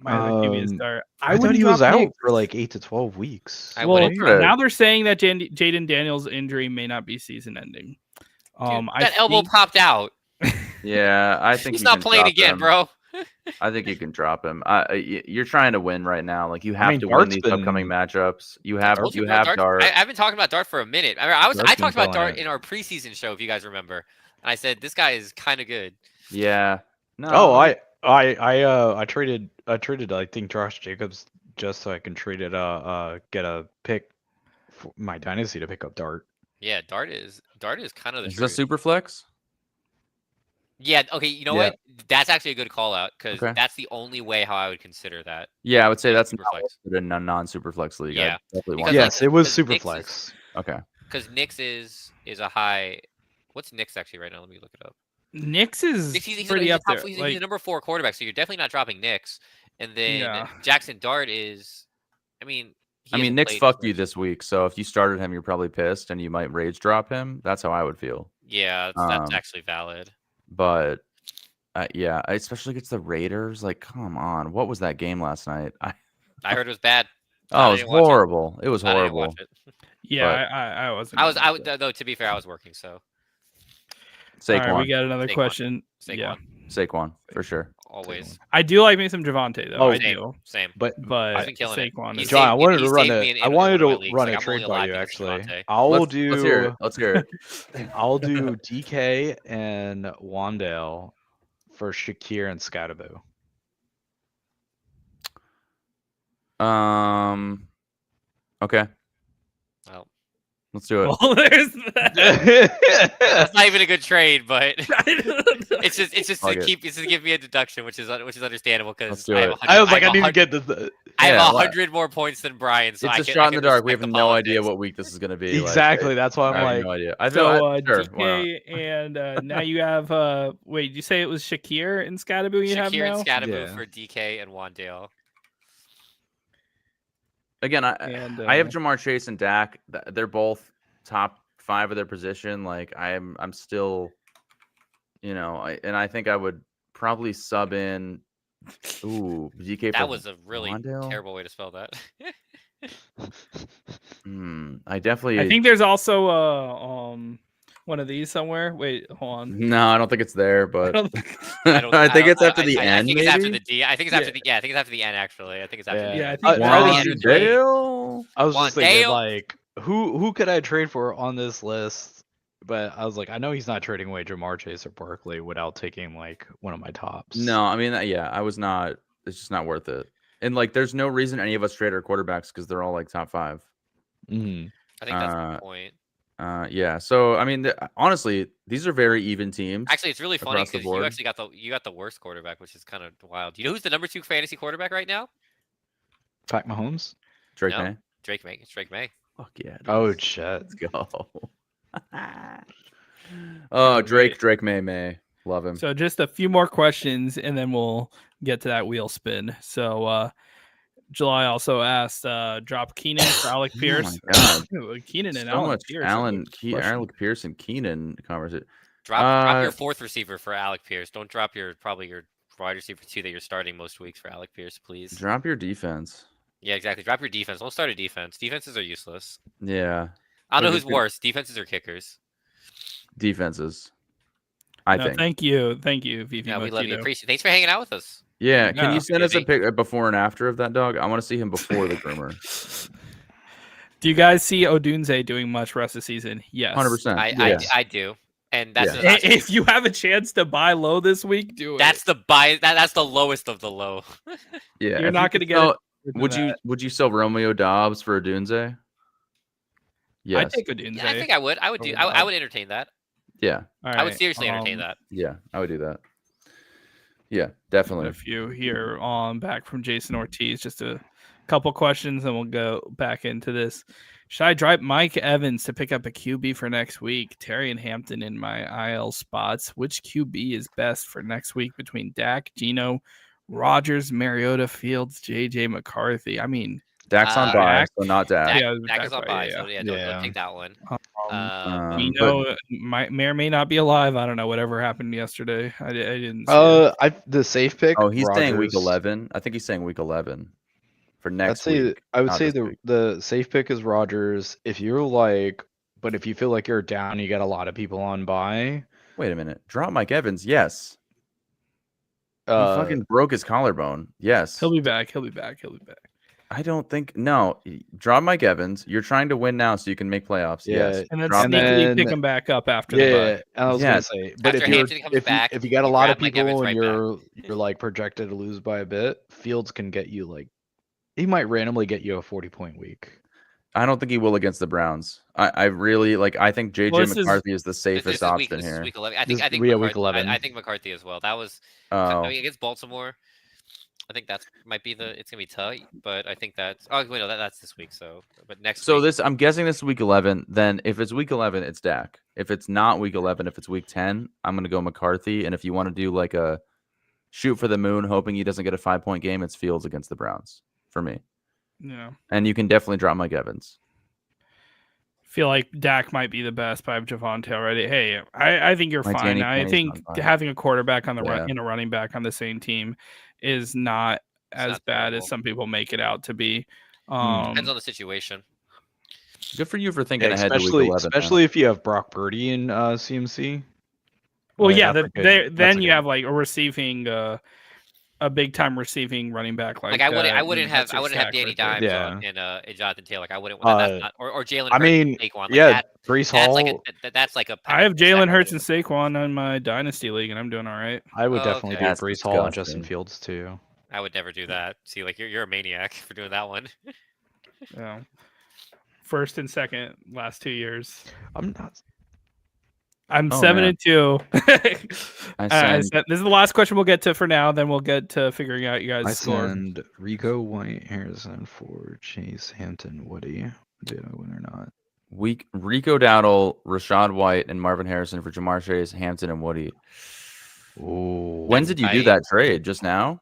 My other QB is start. I thought he was out for like 8 to 12 weeks. Well, now they're saying that Jaden Daniels' injury may not be season-ending. That elbow popped out. Yeah, I think he's not playing again, bro. I think you can drop him. You're trying to win right now. Like you have to win these upcoming matchups. You have Dart. I've been talking about Dart for a minute. I talked about Dart in our preseason show, if you guys remember. And I said this guy is kind of good. Yeah. No. Oh, I traded I think Josh Jacobs just so I can trade it get a pick for my dynasty to pick up Dart. Yeah, Dart is kind of the truth. Is that super flex? Yeah, okay, you know what? That's actually a good call out because that's the only way how I would consider that. Yeah, I would say that's in a non-super flex league. Yeah. Yes, it was super flex. Okay. Because Nix is a high. What's Nix actually right now? Let me look it up. Nix is pretty up there. He's a number 4 quarterback, so you're definitely not dropping Nix. And then Jackson Dart is, I mean, Nix fucked you this week, so if you started him, you're probably pissed, and you might rage drop him. That's how I would feel. Yeah, that's actually valid. But yeah, especially against the Raiders. Like, come on, what was that game last night? I heard it was bad. Oh, it was horrible. It was horrible. Yeah, I wasn't. I would though. To be fair, I was working, so. Saquon. All right, we got another question. Saquon. Yeah, Saquon for sure. Always. I do like me some Javonte though. Oh, I do. Same. But I've been killing Saquon it. John, I wanted to run a trade by you actually. Let's hear it. Let's hear it. I'll do DK and Wandale for Shakir and Scatterbo. Okay. Well, let's do it. Well, there's that. That's not even a good trade, but it's just to give me a deduction, which is understandable because I was like, I need to get this. I have Yeah, 100 more points than Brian, so it's I a can, shot I in the can dark. We respect have the no idea politics. what week this is going to be. Exactly. That's why I I'm have like, no idea. I So sure. Why not? DK and now you have wait, did you say it was Shakir and Scadaboo you have Shakir and now? Scadaboo Yeah. for DK and Wandale. Again, And I have Jamar Chase and Dak. They're both top 5 of their position. Like I'm still, and I think I would probably sub in. Ooh, DK That for was a really Wandale? terrible way to spell that. I definitely. I think there's also one of these somewhere. Wait, hold on. No, I don't think it's there, but don't think- I think it's after the I end. think Maybe. it's after the D. I think it's Yeah. after the. Yeah, I think it's after the N. Actually, I think it's after the. Yeah. Yeah, I N. think Probably the end of J. Wandale? I was just thinking Wandale? like, who could I trade for on this list? But I was like, I know he's not trading away Jamar Chase or Barkley without taking like one of my tops. No, I mean, yeah, I was not. It's just not worth it. And like, there's no reason any of us trade our quarterbacks because they're all like top 5. Mm-hmm. I think that's the point. Yeah. So I mean, honestly, these are very even teams. Actually, it's really funny across the because you board. actually got the worst quarterback, which is kind of wild. You know who's the number 2 fantasy quarterback right now? Pat Mahomes. Drake No. May. Drake May. It's Drake May. Fuck yeah. Dude. Oh shit. Let's go. Oh, Drake May. Love him. So just a few more questions and then we'll get to that wheel spin. So July also asked drop Keenan for Alec Pierce. Oh my God. Keenan and So Alec much Pierce. Alec Pierce and Keenan conversation. Drop your 4th receiver for Alec Pierce. Don't drop your wide receiver 2 that you're starting most weeks for Alec Pierce, please. Drop your defense. Yeah, exactly. Drop your defense. Don't start a defense. Defenses are useless. Yeah. I don't know But who's worse, defenses or kickers. Defenses. I think. Thank you, Vivi. Yeah, we love you. Mojito. Appreciate. Thanks for hanging out with us. Yeah. Can Yeah. you send us a Vivi. pic before and after of that dog? I want to see him before the groomer. Do you guys see Odunze doing much rest of the season? Yes. 100%. I do. And that's Yeah. If you have a chance to buy low this week, do it. that's the buy. That's the lowest of the low. Yeah. You're if not you going to could get sell- it. Would you sell Romeo Dobbs for Odunze? Yes. I take Odunze. Yeah, I think I would. I would do. I would entertain that. Yeah. All I would right, seriously entertain that. Yeah. I would do that. Yeah, A definitely. few here on back from Jason Ortiz. Just a couple questions, and we'll go back into this. Should I drop Mike Evans to pick up a QB for next week? Terry and Hampton in my IL spots. Which QB is best for next week between Dak, Geno, Rodgers, Mariota, Fields, JJ McCarthy? I mean, Dak's on bye, so not Dak. Dak, Yeah, Dak is Dak on bye, bye, yeah. so don't take that one. but- Geno may or may not be alive. I don't know. Whatever happened yesterday, I didn't. See it. The safe pick. Oh, he's saying week Rodgers. 11. I think he's saying week 11 for next I'd say week. I would not say this week. the safe pick is Rodgers. If you're like, but if you feel like you're down, you got a lot of people on bye. Wait a minute. Drop Mike Evans. Yes. He Uh, fucking broke his collarbone. Yes. He'll be back. I don't think. No. Drop Mike Evans. You're trying to win now so you can make playoffs. Yeah, Yes. And then Drop and sneakily then- pick him back up after yeah, the bye. and I was Yeah. gonna say, but After if you're Hampton comes back, if you got a you lot of grab Mike Evans people and right you're like projected to lose by a bit, Fields can get you like, he might randomly get you a 40-point week. I don't think he will against the Browns. I really like. I think JJ Well, this is- McCarthy is the safest This is option this is here. week 11. I This- think yeah, McCarthy, week 11. I think McCarthy as well. That was Oh, I mean, against Baltimore. I think that's might be it's gonna be tight, but I think that's wait no that's this week. So but next so week, this I'm guessing this is week 11. Then if it's week 11, it's Dak. If it's not week 11, if it's week 10, I'm gonna go McCarthy. And if you want to do like a shoot for the moon, hoping he doesn't get a 5-point game, it's Fields against the Browns for me. Yeah. And you can definitely drop Mike Evans. Feel like Dak might be the best, but I have Javonte already. Hey, I think you're My fine. Danny I Penny's think on fire. having a quarterback on the Yeah. and a running back on the same team is not as not bad terrible. as some people make it out to be. depends on the situation. Good for you for thinking Yeah, ahead to week especially 11. man. especially if you have Brock Purdy in CMC. well, Like, yeah, that's a good- then that's a you good- have like a receiving, a big time receiving running back like. Like I wouldn't that's have your stack Danny right there. Dimes Yeah. and Jonathan Taylor. Like I wouldn't want Uh, that or Jalen. I Hurts mean, and Saquon. Like yeah, Brees that's Hall. like that's like a. I have second Jalen Hurts and level. Saquon in my dynasty league, and I'm doing all right. I would Oh, definitely okay. do That's Brees Hall and disgusting. Justin Fields too. I would never do that. See, like you're a maniac for doing that one. Yeah. First and second last 2 years. I'm not. I'm Oh, 7-2. I This is the last question we'll get to for now. Then we'll get to figuring out you I guys' score. send Rico, White, Harrison, Ford, Chase, Hampton, Woody. Did I win or not? Rico Dowdle, Rashad White, and Marvin Harrison for Jamar Chase, Hampton, and Woody. Oh, When did you do that trade? Just now?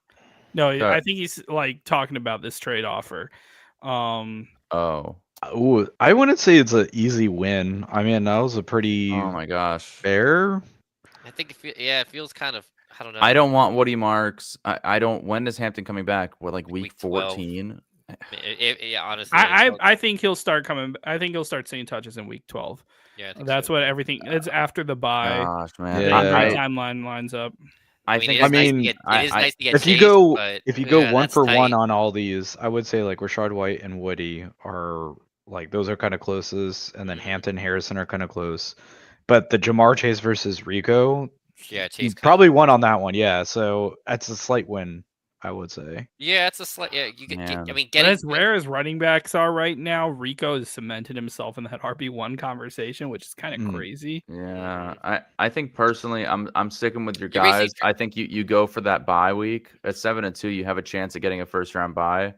No, I think he's like talking about this trade offer. Oh. Ooh, I wouldn't say it's an easy win. I mean, that was a pretty Oh my gosh. fair. I think it feels kind of. I don't know. I don't want Woody Marks. I don't. When is Hampton coming back? What, like week 14? Yeah, honestly, I think he'll start coming. I think he'll start seeing touches in week 12. Yeah, that's what everything. It's after the bye. Gosh, man. The injury timeline lines up. I it think. is nice to get if Chase, you go but, if you go one for tight. one on all these, I would say like Rashad White and Woody are like those are kind of closest, and then Hampton, Harrison are kind of close. But the Jamar Chase versus Rico, Chase probably won on that one. Yeah, so that's a slight win, I would say. Yeah, it's a slight. Yeah, you get. I mean, but as rare as running backs are right now, Rico has cemented himself in that RB1 conversation, which is kind of crazy. Yeah, I think personally, I'm sticking with your guys. I think you go for that bye week at 7-2. You have a chance of getting a first round bye.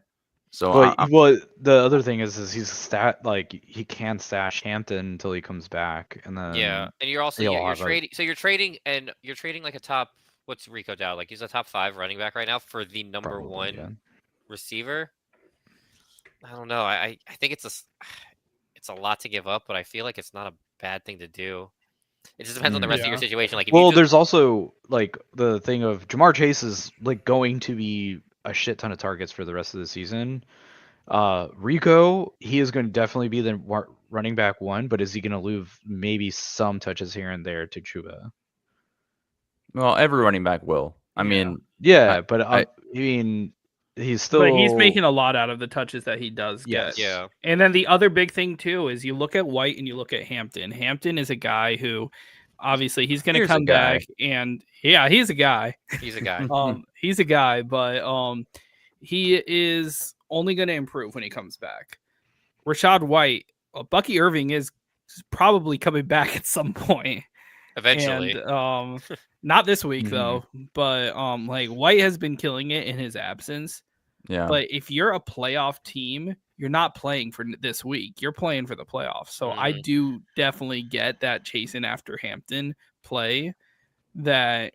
So well, the other thing is he can stash Hampton until he comes back, and then and you're also you're trading. So you're trading like a top. What's Rico Dow? Like he's a top 5 running back right now for the number 1 receiver. I don't know. I think it's a lot to give up, but I feel like it's not a bad thing to do. It just depends on the rest of your situation. Like, there's also like the thing of Jamar Chase is like going to be a shit ton of targets for the rest of the season. Rico, he is going to definitely be the running back 1, but is he going to lose maybe some touches here and there to Chuba? Well, every running back will. I mean, but I mean, he's still. But he's making a lot out of the touches that he does get. Yeah. And then the other big thing too is you look at White and you look at Hampton. Hampton is a guy who, obviously, he's going to come back, and he's a guy. He's a guy. He's a guy, but he is only going to improve when he comes back. Rashad White, Bucky Irving is probably coming back at some point. Eventually. And not this week though, but like White has been killing it in his absence. Yeah. But if you're a playoff team, you're not playing for this week. You're playing for the playoffs. So I do definitely get that chasing after Hampton play that.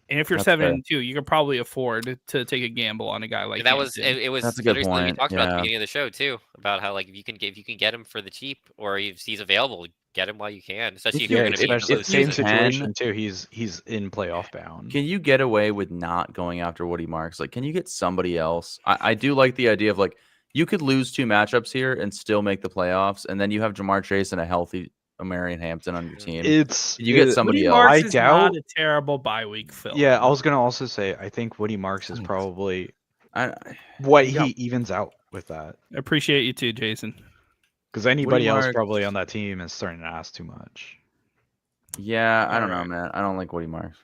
And if you're 7-2, you could probably afford to take a gamble on a guy like that. Hampton. It was. That's a good point. We talked about at the beginning of the show too, about how like if you can get him for the cheap, or if he's available, get him while you can. Especially if you're going to be it's the same situation too. He's in playoff bound. Can you get away with not going after Woody Marks? Like, can you get somebody else? I do like the idea of like you could lose 2 matchups here and still make the playoffs, and then you have Jamar Chase and a healthy Marion Hampton on your team. You get somebody else. I doubt not a terrible bye week fill. Yeah, I was gonna also say I think Woody Marks is probably what he evens out with that. I appreciate you too, Jason. Because anybody else probably on that team is starting to ask too much. Yeah, I don't know, man. I don't like Woody Marks.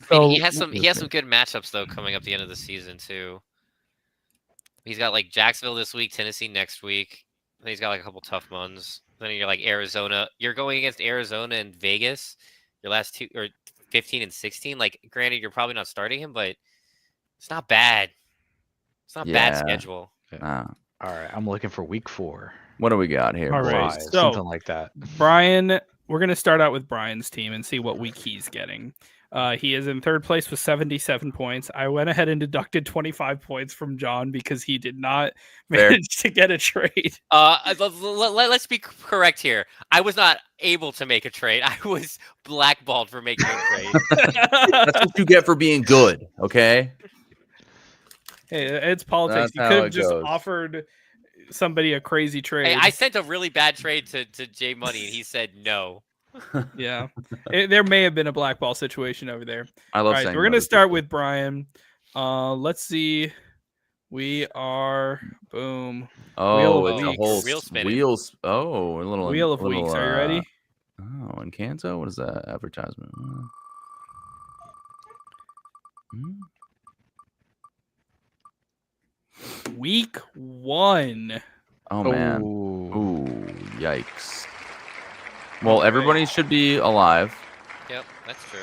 So he has some good matchups though coming up the end of the season too. He's got like Jacksonville this week, Tennessee next week. Then he's got like a couple tough ones. Then you're like Arizona. You're going against Arizona and Vegas. Your last 2 or 15 and 16. Like, granted, you're probably not starting him, but it's not bad. It's not bad schedule. All right, I'm looking for week 4. What do we got here? All right, so, something like that. Brian, we're gonna start out with Brian's team and see what week he's getting. He is in 3rd place with 77 points. I went ahead and deducted 25 points from John because he did not manage to get a trade. Let's be correct here. I was not able to make a trade. I was blackballed for making a trade. That's what you get for being good, okay? Hey, it's politics. You could have just offered somebody a crazy trade. Hey, I sent a really bad trade to Jay Money, and he said no. Yeah, there may have been a blackball situation over there. I love saying so we're gonna start with Brian. Let's see. We are boom. Oh, it's a whole wheel spinning. Wheels. Oh, a little wheel of weeks. Are you ready? Oh, in Kanto, what is that advertisement? Week 1. Oh man. Ooh, yikes. Well, All everybody right. should be alive. Yep, that's true.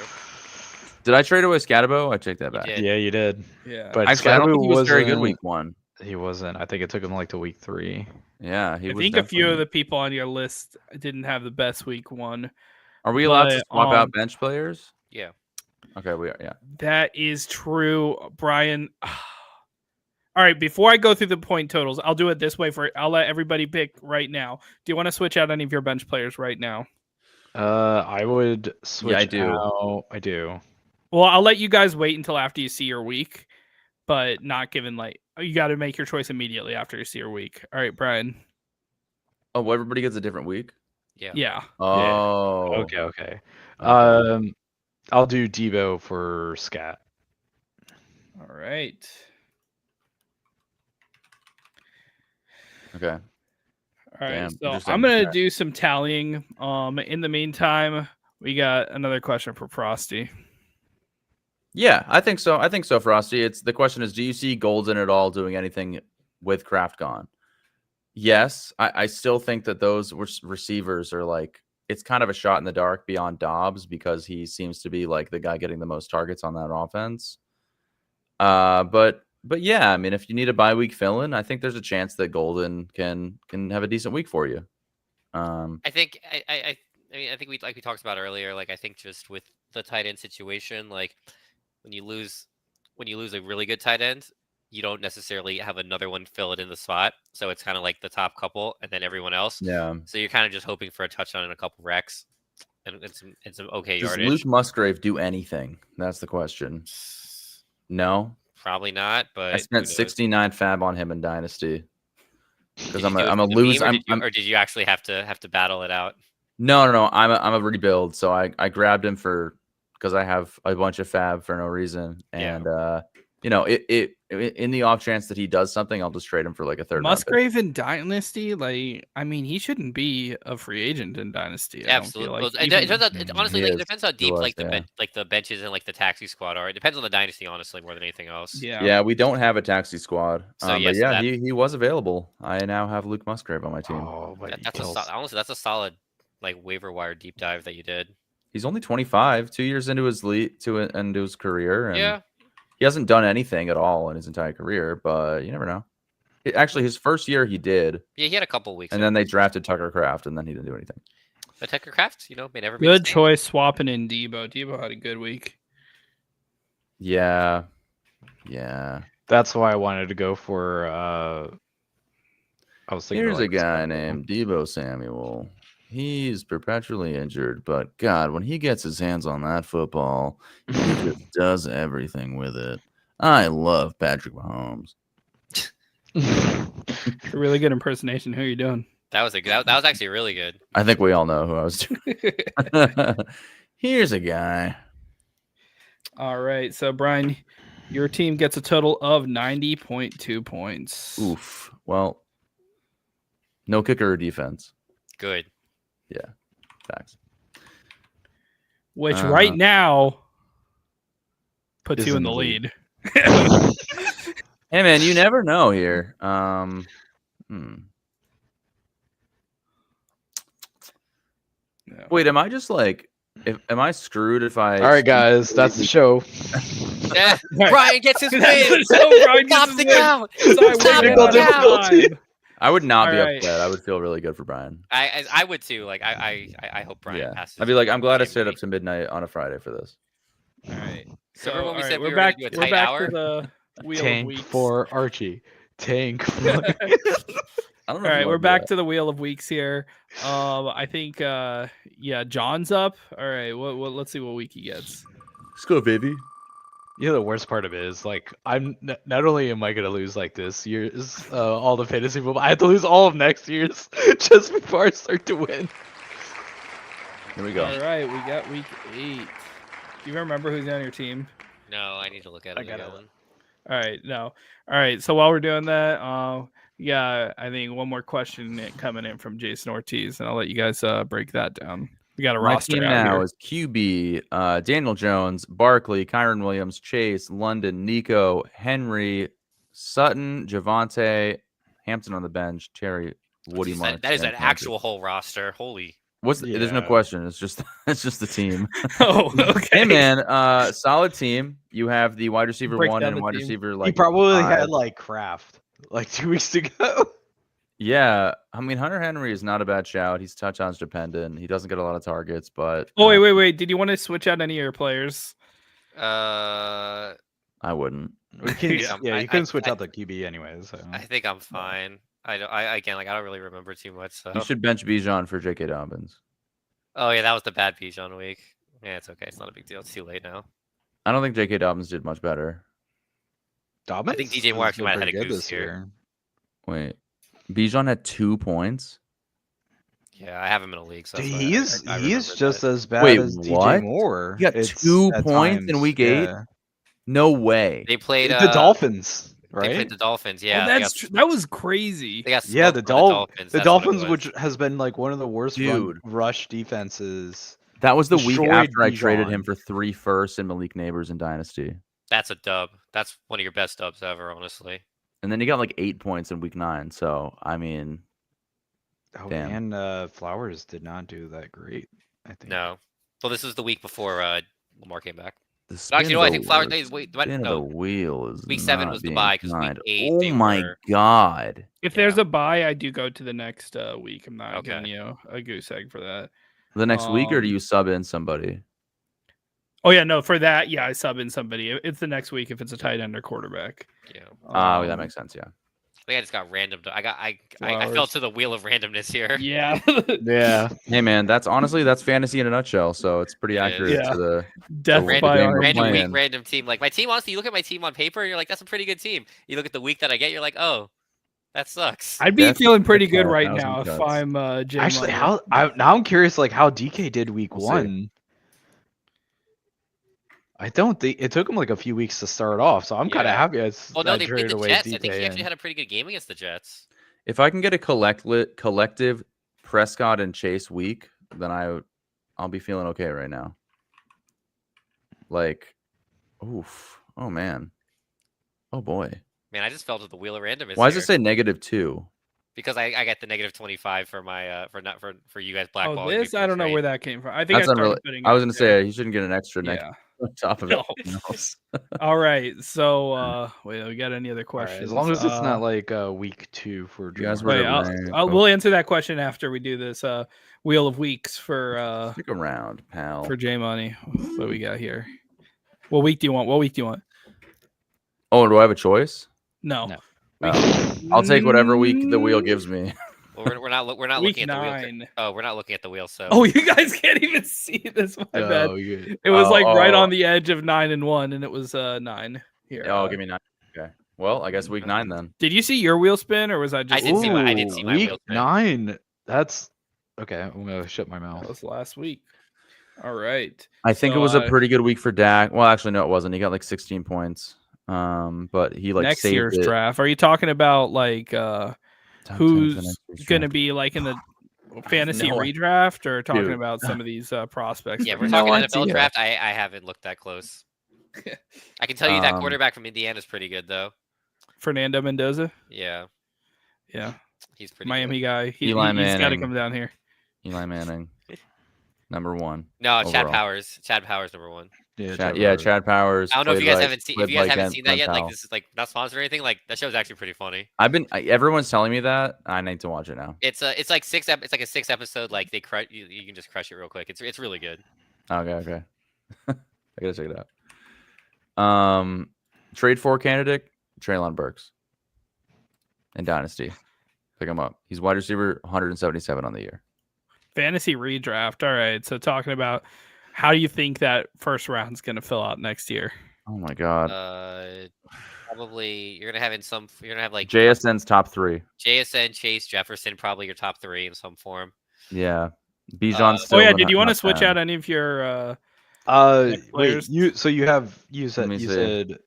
Did I trade away Scatabo? I take that You back. did. Yeah, you did. Yeah. But Actually, I don't think he was very good wasn't- week 1. He wasn't. I think it took him like to week 3. Yeah, he I was. think a few of definitely- the people on your list didn't have the best week 1. Are we allowed to but, swap out bench players? Yeah. Okay, we are. Yeah. That is true, Brian. All right, before I go through the point totals, I'll do it this way I'll let everybody pick right now. Do you want to switch out any of your bench players right now? I would switch I do. out. I do. Well, I'll let you guys wait until after you see your week, but not given like you got to make your choice immediately after you see your week. All right, Brian. Oh, well, everybody gets a different week. Yeah. Oh. Okay. I'll do Debo for Scat. All right. Okay. All right. Damn, So interesting. I'm gonna Okay. do some tallying. In the meantime, we got another question for Frosty. Yeah, I think so. I think so, Frosty. It's the question is, do you see Golden at all doing anything with Kraft gone? Yes, I still think that those receivers are like it's kind of a shot in the dark beyond Dobbs because he seems to be like the guy getting the most targets on that offense. But yeah, I mean, if you need a bye week fill-in, I think there's a chance that Golden can have a decent week for you. I think I mean I think we talked about earlier. Like I think just with the tight end situation, like when you lose a really good tight end, you don't necessarily have another one fill it in the spot. So it's kind of like the top couple and then everyone else. Yeah. So you're kind of just hoping for a touchdown and a couple wrecks and some okay Does yardage. Luke Musgrave do anything? That's the question. No. Probably not, but I spent 69 fab on him in Dynasty because I'm a lose. lose. Or did you actually have to battle it out? No. I'm a rebuild. So I grabbed him because I have a bunch of fab for no reason, and it in the off chance that he does something, I'll just trade him for like a third. Musgrave in Dynasty, like I mean, he shouldn't be a free agent in Dynasty. Absolutely. Like. It turns out, honestly, he like, is. it depends how He deep was, like yeah. the benches and like the taxi squad are. It depends on the dynasty, honestly, more than anything else. Yeah, we don't have a taxi squad. So, but yes, yeah, he was available. I now have Luke Musgrave on my team. Oh, but Honestly, that's a solid like waiver wire deep dive that you did. He's only 25, 2 years into his into his career, and Yeah. he hasn't done anything at all in his entire career. But you never know. Actually, his first year he did. Yeah, he had a couple weeks. And then they drafted Tucker Kraft, and then he didn't do anything. But Tucker Kraft, may never be Good choice swapping in Debo. Debo had a good week. Yeah. that's why I wanted to go for. I was thinking. Here's like a guy named Debo Samuel. He's perpetually injured, but God, when he gets his hands on that football, he just does everything with it. I love Patrick Mahomes. A really good impersonation. Who are you doing? That was actually really good. I think we all know who I was doing. Here's a guy. All right. So, Brian, your team gets a total of 90.2 points. Oof. Well, no kicker or defense. Good. Yeah. Facts. Which right now puts you in the lead. Hey, man, you never know here. Wait, am I just like, am I screwed if I? All right, guys, that's the show. Yeah, Brian gets his win. So Brian Stop gets the his win. count. So I Stop win the another difficulty. time. I would not be All right. upset. I would feel really good for Brian. I would too. Like I hope Brian passes. I'd be like, I'm glad I Game stayed up week. to midnight on a Friday for this. All right. So So remember when we all said right, we were we're back. gonna do a We're tight back hour? to the wheel of Tank weeks. for Archie. Tank. For... I don't know. All if right, you we're wanna do back that. to the wheel of weeks here. I think Jons up. All right, what let's see what week he gets. Let's go, baby. The worst part of it is like not only am I gonna lose like this year's all the fantasy football, I have to lose all of next year's just before I start to win. Here we go. All right, we got week 8. Do you remember who's on your team? No, I need to look at it I got it. again. All right, no. All right, so while we're doing that, I think one more question coming in from Jason Ortiz, and I'll let you guys break that down. We got a My roster team out now here. is QB, Daniel Jones, Barkley, Kyron Williams, Chase, London, Nico, Henry, Sutton, Javante, Hampton on the bench, Terry, Woody Marks. That is and an Andrew. actual whole roster. Holy. There's no question. It's just the team. Oh, okay. Hey man, solid team. You have the wide receiver Break 1 down and the wide team. receiver He probably 5. had like Kraft like 2 weeks ago. Yeah, I mean Hunter Henry is not a bad shout. He's touchdowns dependent. He doesn't get a lot of targets, but Oh wait. Did you want to switch out any of your players? I wouldn't. We can, Yeah. you couldn't switch out the QB anyways. So. I think I'm fine. I don't really remember too much. So You should bench Bijan for J.K. Dobbins. Oh yeah, that was the bad Bijan week. Yeah, it's okay. It's not a big deal. It's too late now. I don't think J.K. Dobbins did much better. Dobbins? I think DJ Moore actually might have had a goose here. Wait, Bijan had 2 points. Yeah, I have him in a league. So Dude, that's why I he's remembered just that. as bad Wait, as what? DJ Moore. He got 2 points in week 8? Yeah. No way. They played The Dolphins, They right? played the Dolphins. Oh, Yeah, that was crazy. they got Yeah, smoked the by Dolphins. The That's what it Dolphins, was. which has been like one of the worst Dude. rush defenses. That was the week destroyed after I traded Bijan. him for 3 firsts and Malik Neighbors in Dynasty. That's a dub. That's one of your best dubs ever, honestly. And then he got like 8 points in week 9. So, I mean, Oh, damn. and Flowers did not do that great, I think. No. Well, this was the week before Lamar came back. The Actually, spin no, I of think the Flowers. word- Wait, spin of no. the wheel is Week 7 not was the being bye because week kind. 8. Oh they my were- god. If Yeah. there's a bye, I do go to the next week. I'm not Okay. giving you a goose egg for that. The next week, or do Um, you sub in somebody? Oh yeah, no, for that, yeah, I sub in somebody. It's the next week if it's a tight end or quarterback. Yeah. Oh, that Um, makes sense. Yeah. I think I just got random. I fell Flowers. to the wheel of randomness here. Yeah. Yeah. Hey man, that's fantasy in a nutshell. So it's pretty It is. accurate Yeah. to the. Death Random by game RNG. Random playing. week, random team. Like my team, honestly, you look at my team on paper, and you're like, that's a pretty good team. You look at the week that I get, you're like, oh, that sucks. I'd be Death feeling pretty by good a right thousand now if cuts. I'm Jay Actually, Money. now I'm curious, like how DK did week We'll see. 1. I don't think it took him like a few weeks to start off, so I'm kind of Yeah. happy. Well, no, I they played traded the away Jets. I DK think he actually in. had a pretty good game against the Jets. If I can get a collective Prescott and Chase week, then I'll be feeling okay right now. Like, oof. Oh man. Oh boy. Man, I just fell to the wheel of randomness. Why does here. it say -2? Because I got the -25 for my for you guys Oh, blackballing. me this for I the don't know trade. where that came from. I think That's I started unreal. putting. I was it gonna there. say he shouldn't get an extra next Yeah. on top of No. everything else. All right. So wait, we got any other All right, questions? as long as it's not like week 2 for You guys Jamar. were Wait, to rank. we'll answer that question after we do this wheel of weeks for Stick around, pal. J Money. What do we got here? What week do you want? Oh, do I have a choice? No. No. I'll take whatever week the wheel gives me. Well, we're not Week looking at the wheel. 9. Oh, we're not looking at the wheel. So Oh, you guys can't even see this. My bad. Oh, yeah. It was like right Oh. on the edge of 9 and 1, and it was 9 here. Oh, give me 9. Okay. Well, I guess week 9 then. Did you see your wheel spin, or was I just? I did see my week wheel spin. 9. That's okay. I'm gonna shut my That mouth. was last week. All right. I think So, it was a pretty good week for Dak. Well, actually, no, it wasn't. He got like 16 points. But he like next saved year's it. draft. Are you talking about like Top 10 for who's next year's going to draft. be like in the fantasy no redraft, or talking Dude. about some of these prospects? Yeah, that we're we No talking know? NFL idea. draft. I haven't looked that close. I can tell you that Um, quarterback from Indiana is pretty good though. Fernando Mendoza. Yeah, Yeah, he's pretty Miami guy. Eli He's got to Manning. come down here. Eli Manning, number 1. No, Chad overall. Powers. Chad Powers number 1. Chad Powers. I don't know if played you guys like- haven't seen. played If you guys like haven't Glenn- seen that Glenn yet, Powell. like this is like not sponsored or anything. Like that show's actually pretty funny. Everyone's telling me that. I need to watch it now. It's like it's like a 6 episode. Like they crush you can just crush it real quick. It's really good. Okay. I gotta check it out. Trade for candidate Treylon Burks in Dynasty. Pick him up. He's wide receiver 177 on the year. Fantasy redraft. All right. So talking about how do you think that first round's going to fill out next year? Oh my god. Probably you're gonna have like JSN's top 3. JSN, Chase, Jefferson, probably your top 3 in some form. Yeah. Bijan's still Oh yeah. in Did the you want to top switch 10. out any of your? Wait, players? you Let me see. said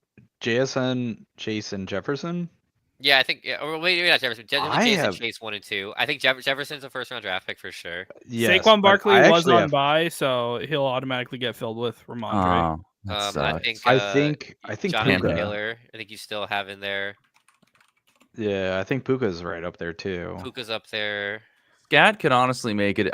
JSN, Chase, and Jefferson. Yeah, I think. Yeah, or maybe not Jefferson. I Jason have- Chase 1 and 2. I think Jefferson's a first round draft pick for sure. Yes, Saquon but Barkley I was actually on have- bye, so he'll automatically get filled with Ramondre. Oh, that I sucks. think. I think Jonathan Puka. Taylor. I think you still have in there. Yeah, I think Puka's right up there too. Puka's up there. Scat could honestly make it.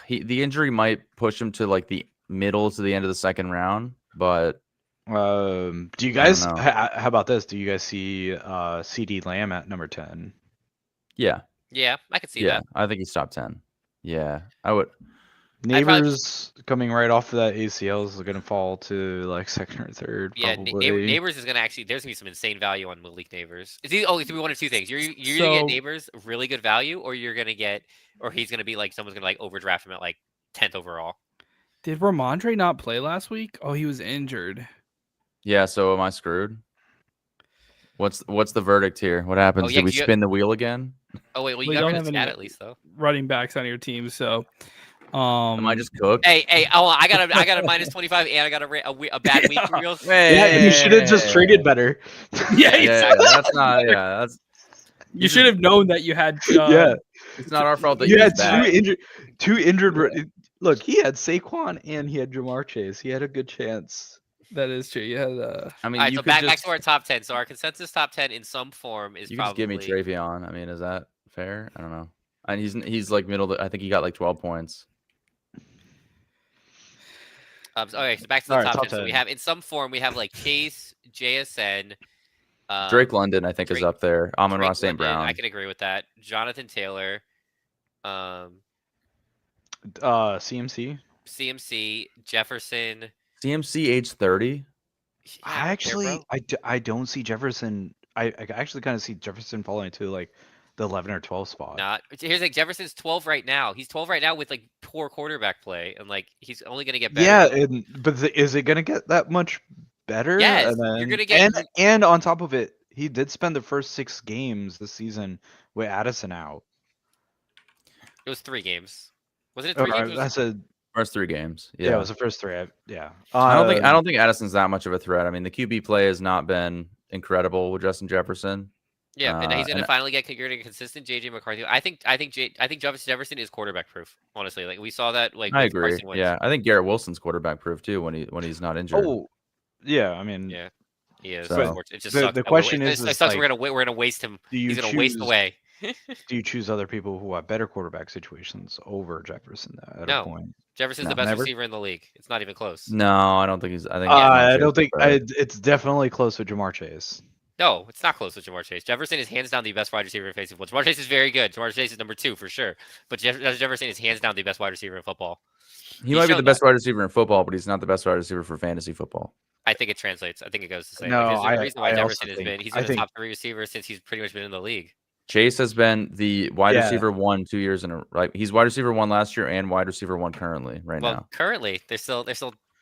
The injury might push him to like the middle to the end of the second round, but Do you I don't guys? know. How about this? Do you guys see CD Lamb at number 10? Yeah, Yeah, I could see yeah, that. I think he's top 10. Yeah, I would. I'd probably Neighbors coming right off of that ACL is going to fall to like second or third, Yeah, probably. Neighbors is gonna actually. There's gonna be some insane value on Malik Neighbors. It's either gonna be one of two things. You're gonna get So- Neighbors really good value, or you're gonna get, or he's gonna be like someone's gonna like overdraft him at like 10th overall. Did Ramondre not play last week? Oh, he was injured. Yeah, so am I screwed? What's the verdict here? What happens? yeah, Did we 'cause you- spin the wheel again? Oh wait, well you We got don't rid of have Scat any- at least though. Running backs on your team, so Am I just cooked? Hey, oh, I got a minus 25 and I got a bad week for real. Yeah, you should have just traded better. yeah, Yeah, that's not. Yeah, that's. you should have known that you had. Yeah, It's not our fault that you he's had bad. two injured. Look, he had Saquon and he had Jamar Chase. He had a good chance. That is true. You had. I mean, All right, you so could back just to our top 10. So our consensus top 10 in some form is you could just probably give me Travion. I mean, is that fair? I don't know. And he's like middle. I think he got like 12 points. Okay, so back to the All right, top top 10. So we 10. have in some form we have like Chase, JSN, Drake London, I think, is Drake- up there. Amon Drake Ross St. London, Brown. I can agree with that. Jonathan Taylor, CMC. CMC, Jefferson. CMC age 30. I actually, I don't see Jefferson. I actually kind of see Jefferson falling to like the 11 or 12 spot. Not here's like Jefferson's 12 right now. He's 12 right now with like poor quarterback play, and like he's only gonna get better. Yeah, but is it gonna get that much better? Yes, and you're then, gonna get- and on top of it, he did spend the first 6 games this season with Addison out. It was 3 games. Wasn't it 3 games? I said, First 3 games. yeah, it was the first 3. I don't think Addison's that much of a threat. I mean, the QB play has not been incredible with Justin Jefferson. Yeah, and he's gonna and- finally get a consistent JJ McCarthy. I think Jefferson is quarterback proof. Honestly, like we saw that. Like I with agree. Carson Wentz. Yeah, I think Garrett Wilson's quarterback proof too when he's not injured. Oh, yeah. I mean, Yeah, he is. So- It just the- sucks. the that question it is, sucks. like, We're gonna waste him. do you He's gonna waste choose- away. do you choose other people who have better quarterback situations over Jefferson at No. a point? Jefferson's No, the best never. receiver in the league. It's not even close. No, I don't think he's. I think. I don't think it's definitely close with Jamar Chase. No, it's not close with Jamar Chase. Jefferson is hands down the best wide receiver in fantasy football. Jamar Chase is very good. Jamar Chase is number 2 for sure. But Jefferson is hands down the best wide receiver in football. He might be showed the best wide receiver in football, but he's not the best wide receiver for fantasy football. I think it translates. I think it goes the same. No, Like, there's a reason why I also Jefferson has think- been. He's I been a think- top 3 receiver since he's pretty much been in the league. Chase has been the wide Yeah. receiver 1 2 years in a like he's wide receiver 1 last year and wide receiver 1 currently right Well, now. currently they're still He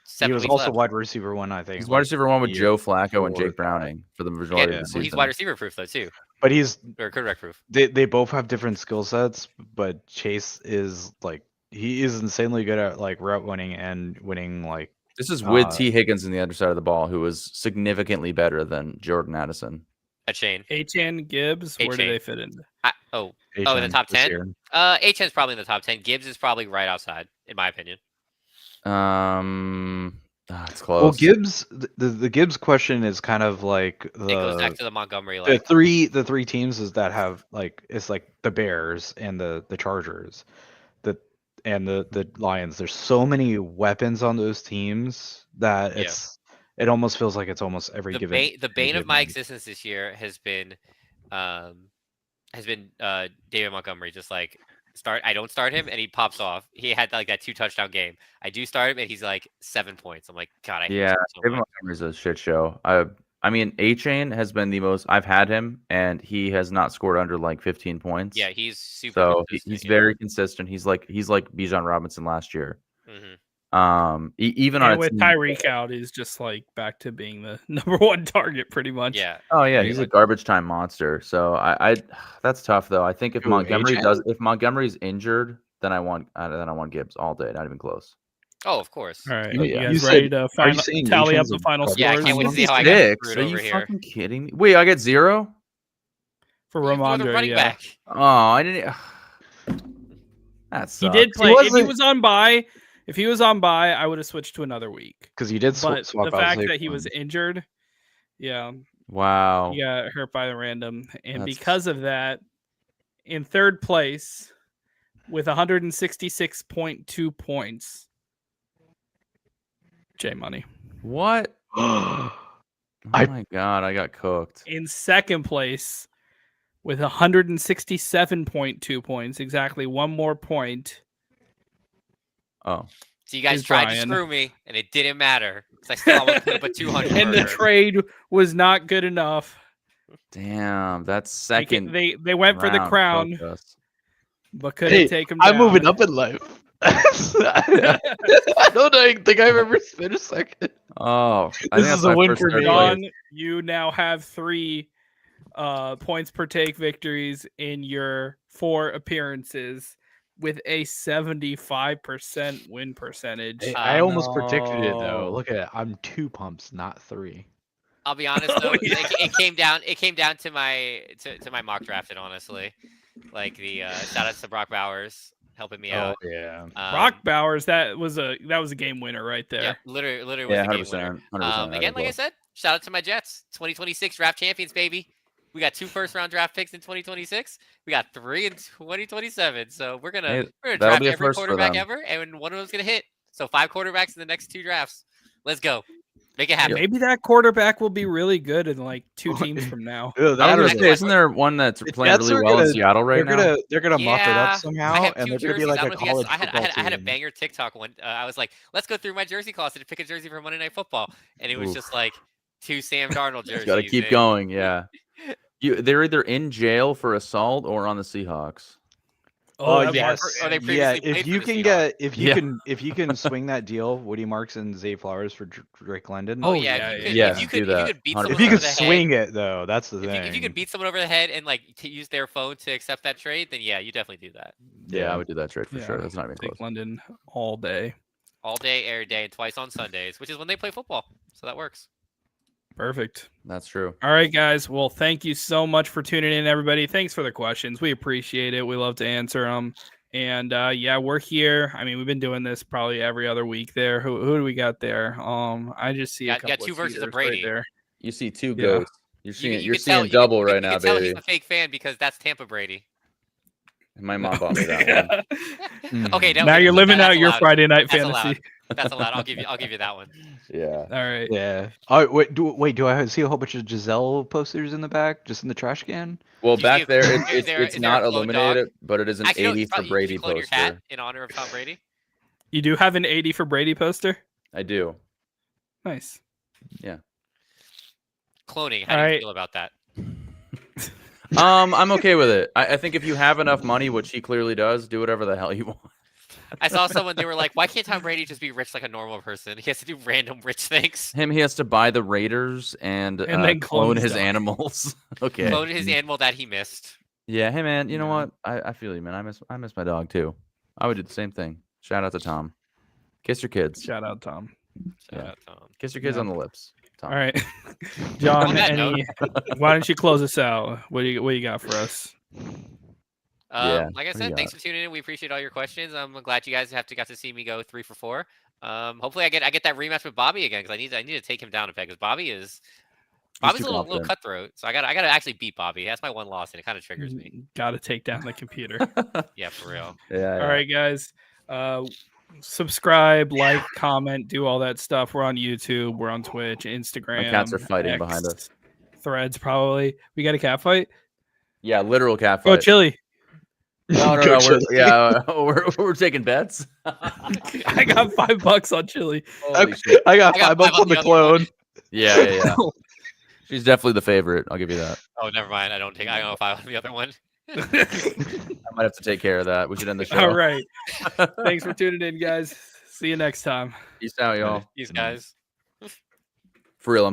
7 was weeks also left. wide receiver 1, I think. He's wide receiver 1 with year Joe Flacco and before Jake Browning for the majority Yeah, of the well, he's season. wide receiver proof though too, But he's or quarterback proof. they both have different skill sets, but Chase is like he is insanely good at like route winning and winning like This is with Uh, T. Higgins on the other side of the ball, who was significantly better than Jordan Addison. At Shane. H.N. Gibbs, where do H.N.. they fit in? In the H-N top this 10? year. H.N.'s probably in the top 10. Gibbs is probably right outside, in my opinion. It's close. Well, Gibbs, the Gibbs question is kind of like It goes back the to the Montgomery the like three teams is that have like it's like the Bears and the Chargers, and the Lions. There's so many weapons on those teams that Yeah. it almost feels like it's almost every the given. bane, the bane of given my week. existence this year has been David Montgomery. Just like I don't start him and he pops off. He had like that 2 touchdown game. I do start him and he's like 7 points. I'm like, God, I hate Yeah, him so David much. Montgomery's a shit show. I mean, A-Chain has been the most. I've had him, and he has not scored under like 15 points. Yeah, he's super. so consistent, he's yeah. very consistent. He's like Bijan Robinson last year. Mhm. Even on And a with team- Tyreek out, he's just like back to being the number 1 target, pretty much. Yeah, Oh yeah, Pretty he's a much. garbage time monster. So I that's tough though. I think if Who, Montgomery A-Chain? if Montgomery's injured, then I want Gibbs all day, not even close. Oh, of course. All right, You- you you guys said- ready to are you final, saying tally up H-N's the a final garbage Yeah, I scores? can't wait to see how I got 6? screwed Are you over here. fucking kidding me? Wait, I get 0? For He's more the Ramondre, running yeah. back. Oh, I didn't. That He did sucks. play. If he wasn't- was on bye, I would have switched to another week. because he did But swap the out fact Saquon. that he was injured, yeah, Wow. he got hurt by the random, and That's- because of that, in third place, with 166.2 points. J Money. What? Oh my God, I got cooked. In second place with 167.2 points, exactly one more point. Oh. So you guys Is tried to Brian. screw me, and it didn't matter because I still almost put up a 200. And the trade was not good enough. Damn, that's second. They went for the round, crown, cooked us. but couldn't take him down. I'm moving up in life. I don't think I've ever finished second. Oh, I This think is that's a my win first for third me. place. John, you now have 3 points per take victories in your 4 appearances with a 75% win percentage. I almost predicted it though. no. Look at it. I'm 2 pumps, not 3. I'll be honest Oh, though, yeah. it came down to my mock drafted. Honestly, like the shout outs to Brock Bowers helping me out. Yeah. Brock Bowers, that was a game winner right there. Yeah, literally was Yeah, a game winner. 100%. Again, like I said, shout out to my Jets, 2026 draft champions, baby. We got 2 first-round draft picks in 2026. We got 3 in 2027. So we're gonna that'll draft be a every first for quarterback them. ever, and one of them's gonna hit. So 5 quarterbacks in the next 2 drafts. Let's go. Make it happen. Maybe that quarterback will be really good in like 2 teams from now. I was gonna say, isn't there one that's playing Jets really are well in gonna- Seattle right now? They're gonna muff it Yeah, up somehow, I have and 2 they're gonna be jerseys. like I a don't know if you guys. college I football had a team. banger TikTok one. I was like, let's go through my jersey closet to pick a jersey for Monday Night Football, and it was just like 2 Sam Darnold jerseys. Got to keep going. Yeah, they're either in jail for assault or on the Seahawks. Oh, yes. Or they Yeah, previously played if you for the can Seahawks. if you can swing that deal, Woody Marks and Zay Flowers for Drake London. Oh yeah, yeah, yeah. if you do could that. beat 100%. someone If you over could the swing head, it though, that's the thing. if you could beat someone over the head and like to use their phone to accept that trade, then yeah, you definitely do that. Yeah, I would do that trade for Yeah, sure. That's not even Take close. London all day. All day, every day, and twice on Sundays, which is when they play football. So that works. Perfect. That's true. All right, guys. Well, thank you so much for tuning in, everybody. Thanks for the questions. We appreciate it. We love to answer them. And yeah, we're here. I mean, we've been doing this probably every other week there. Who do we got there? I just see a Got couple 2 of versus a cheaters Brady. Right there. You see 2 Yeah. goats. You're seeing can tell- double you right can, now, you can tell baby. he's a fake fan because that's Tampa Brady. My mom bought me that one. Okay, Now you're living out your allowed. Friday night That's fantasy. allowed. That's allowed. I'll give you that one. Yeah. All right. Yeah. Oh wait, do I see a whole bunch of Giselle posters in the back, just in the trash can? Well, Do you back see a- there, is there it's a not clone illuminated, but it is an Actually, no, 80 you for probably- Brady you clone your poster. cat in honor of Tom Brady. You do have an 80 for Brady poster? I do. Nice. Cloning. How do All you right. feel about that? I'm okay with it. I think if you have enough money, which he clearly does, do whatever the hell you want. I saw someone, they were like, why can't Tom Brady just be rich like a normal person? He has to do random rich things. He has to buy the Raiders and then clone clone his stuff. animals. Okay. Clone his animal that he missed. Yeah. Hey, man. You know Yeah. what? I feel you, man. I miss my dog too. I would do the same thing. Shout out to Tom. Kiss your kids. Shout out, Tom. Shout Yeah. out, Tom. Kiss your kids Yeah. on the lips. Tom. All right. John, On that note- why don't you close us out? What do you got for us? Yeah, Like I what do said, you thanks got? for tuning in. We appreciate all your questions. I'm glad you guys got to see me go 3 for 4. Hopefully I get that rematch with Bobby again because I need to take him down a peg because Bobby's a too little confident. cutthroat. So I gotta actually beat Bobby. That's my one loss and it kind of triggers me. Got to take down the computer. Yeah, for real. Yeah. All right, guys. Subscribe, like, comment, do all that stuff. We're on YouTube. We're on Twitch, Instagram. My cats are fighting X, behind us. Threads, probably. We got a cat fight. Yeah, literal cat Go fight. Chili. No, Go we're taking bets. I got $5 on Chili. Holy shit. I got I got $5 5 on the other clone. Yeah. She's definitely the favorite. I'll give you that. Oh, never mind. I don't know if I want the other one. I might have to take care of that. We should end the show. All right. Thanks for tuning in, guys. See you next time. Peace out, y'all. These guys. For real.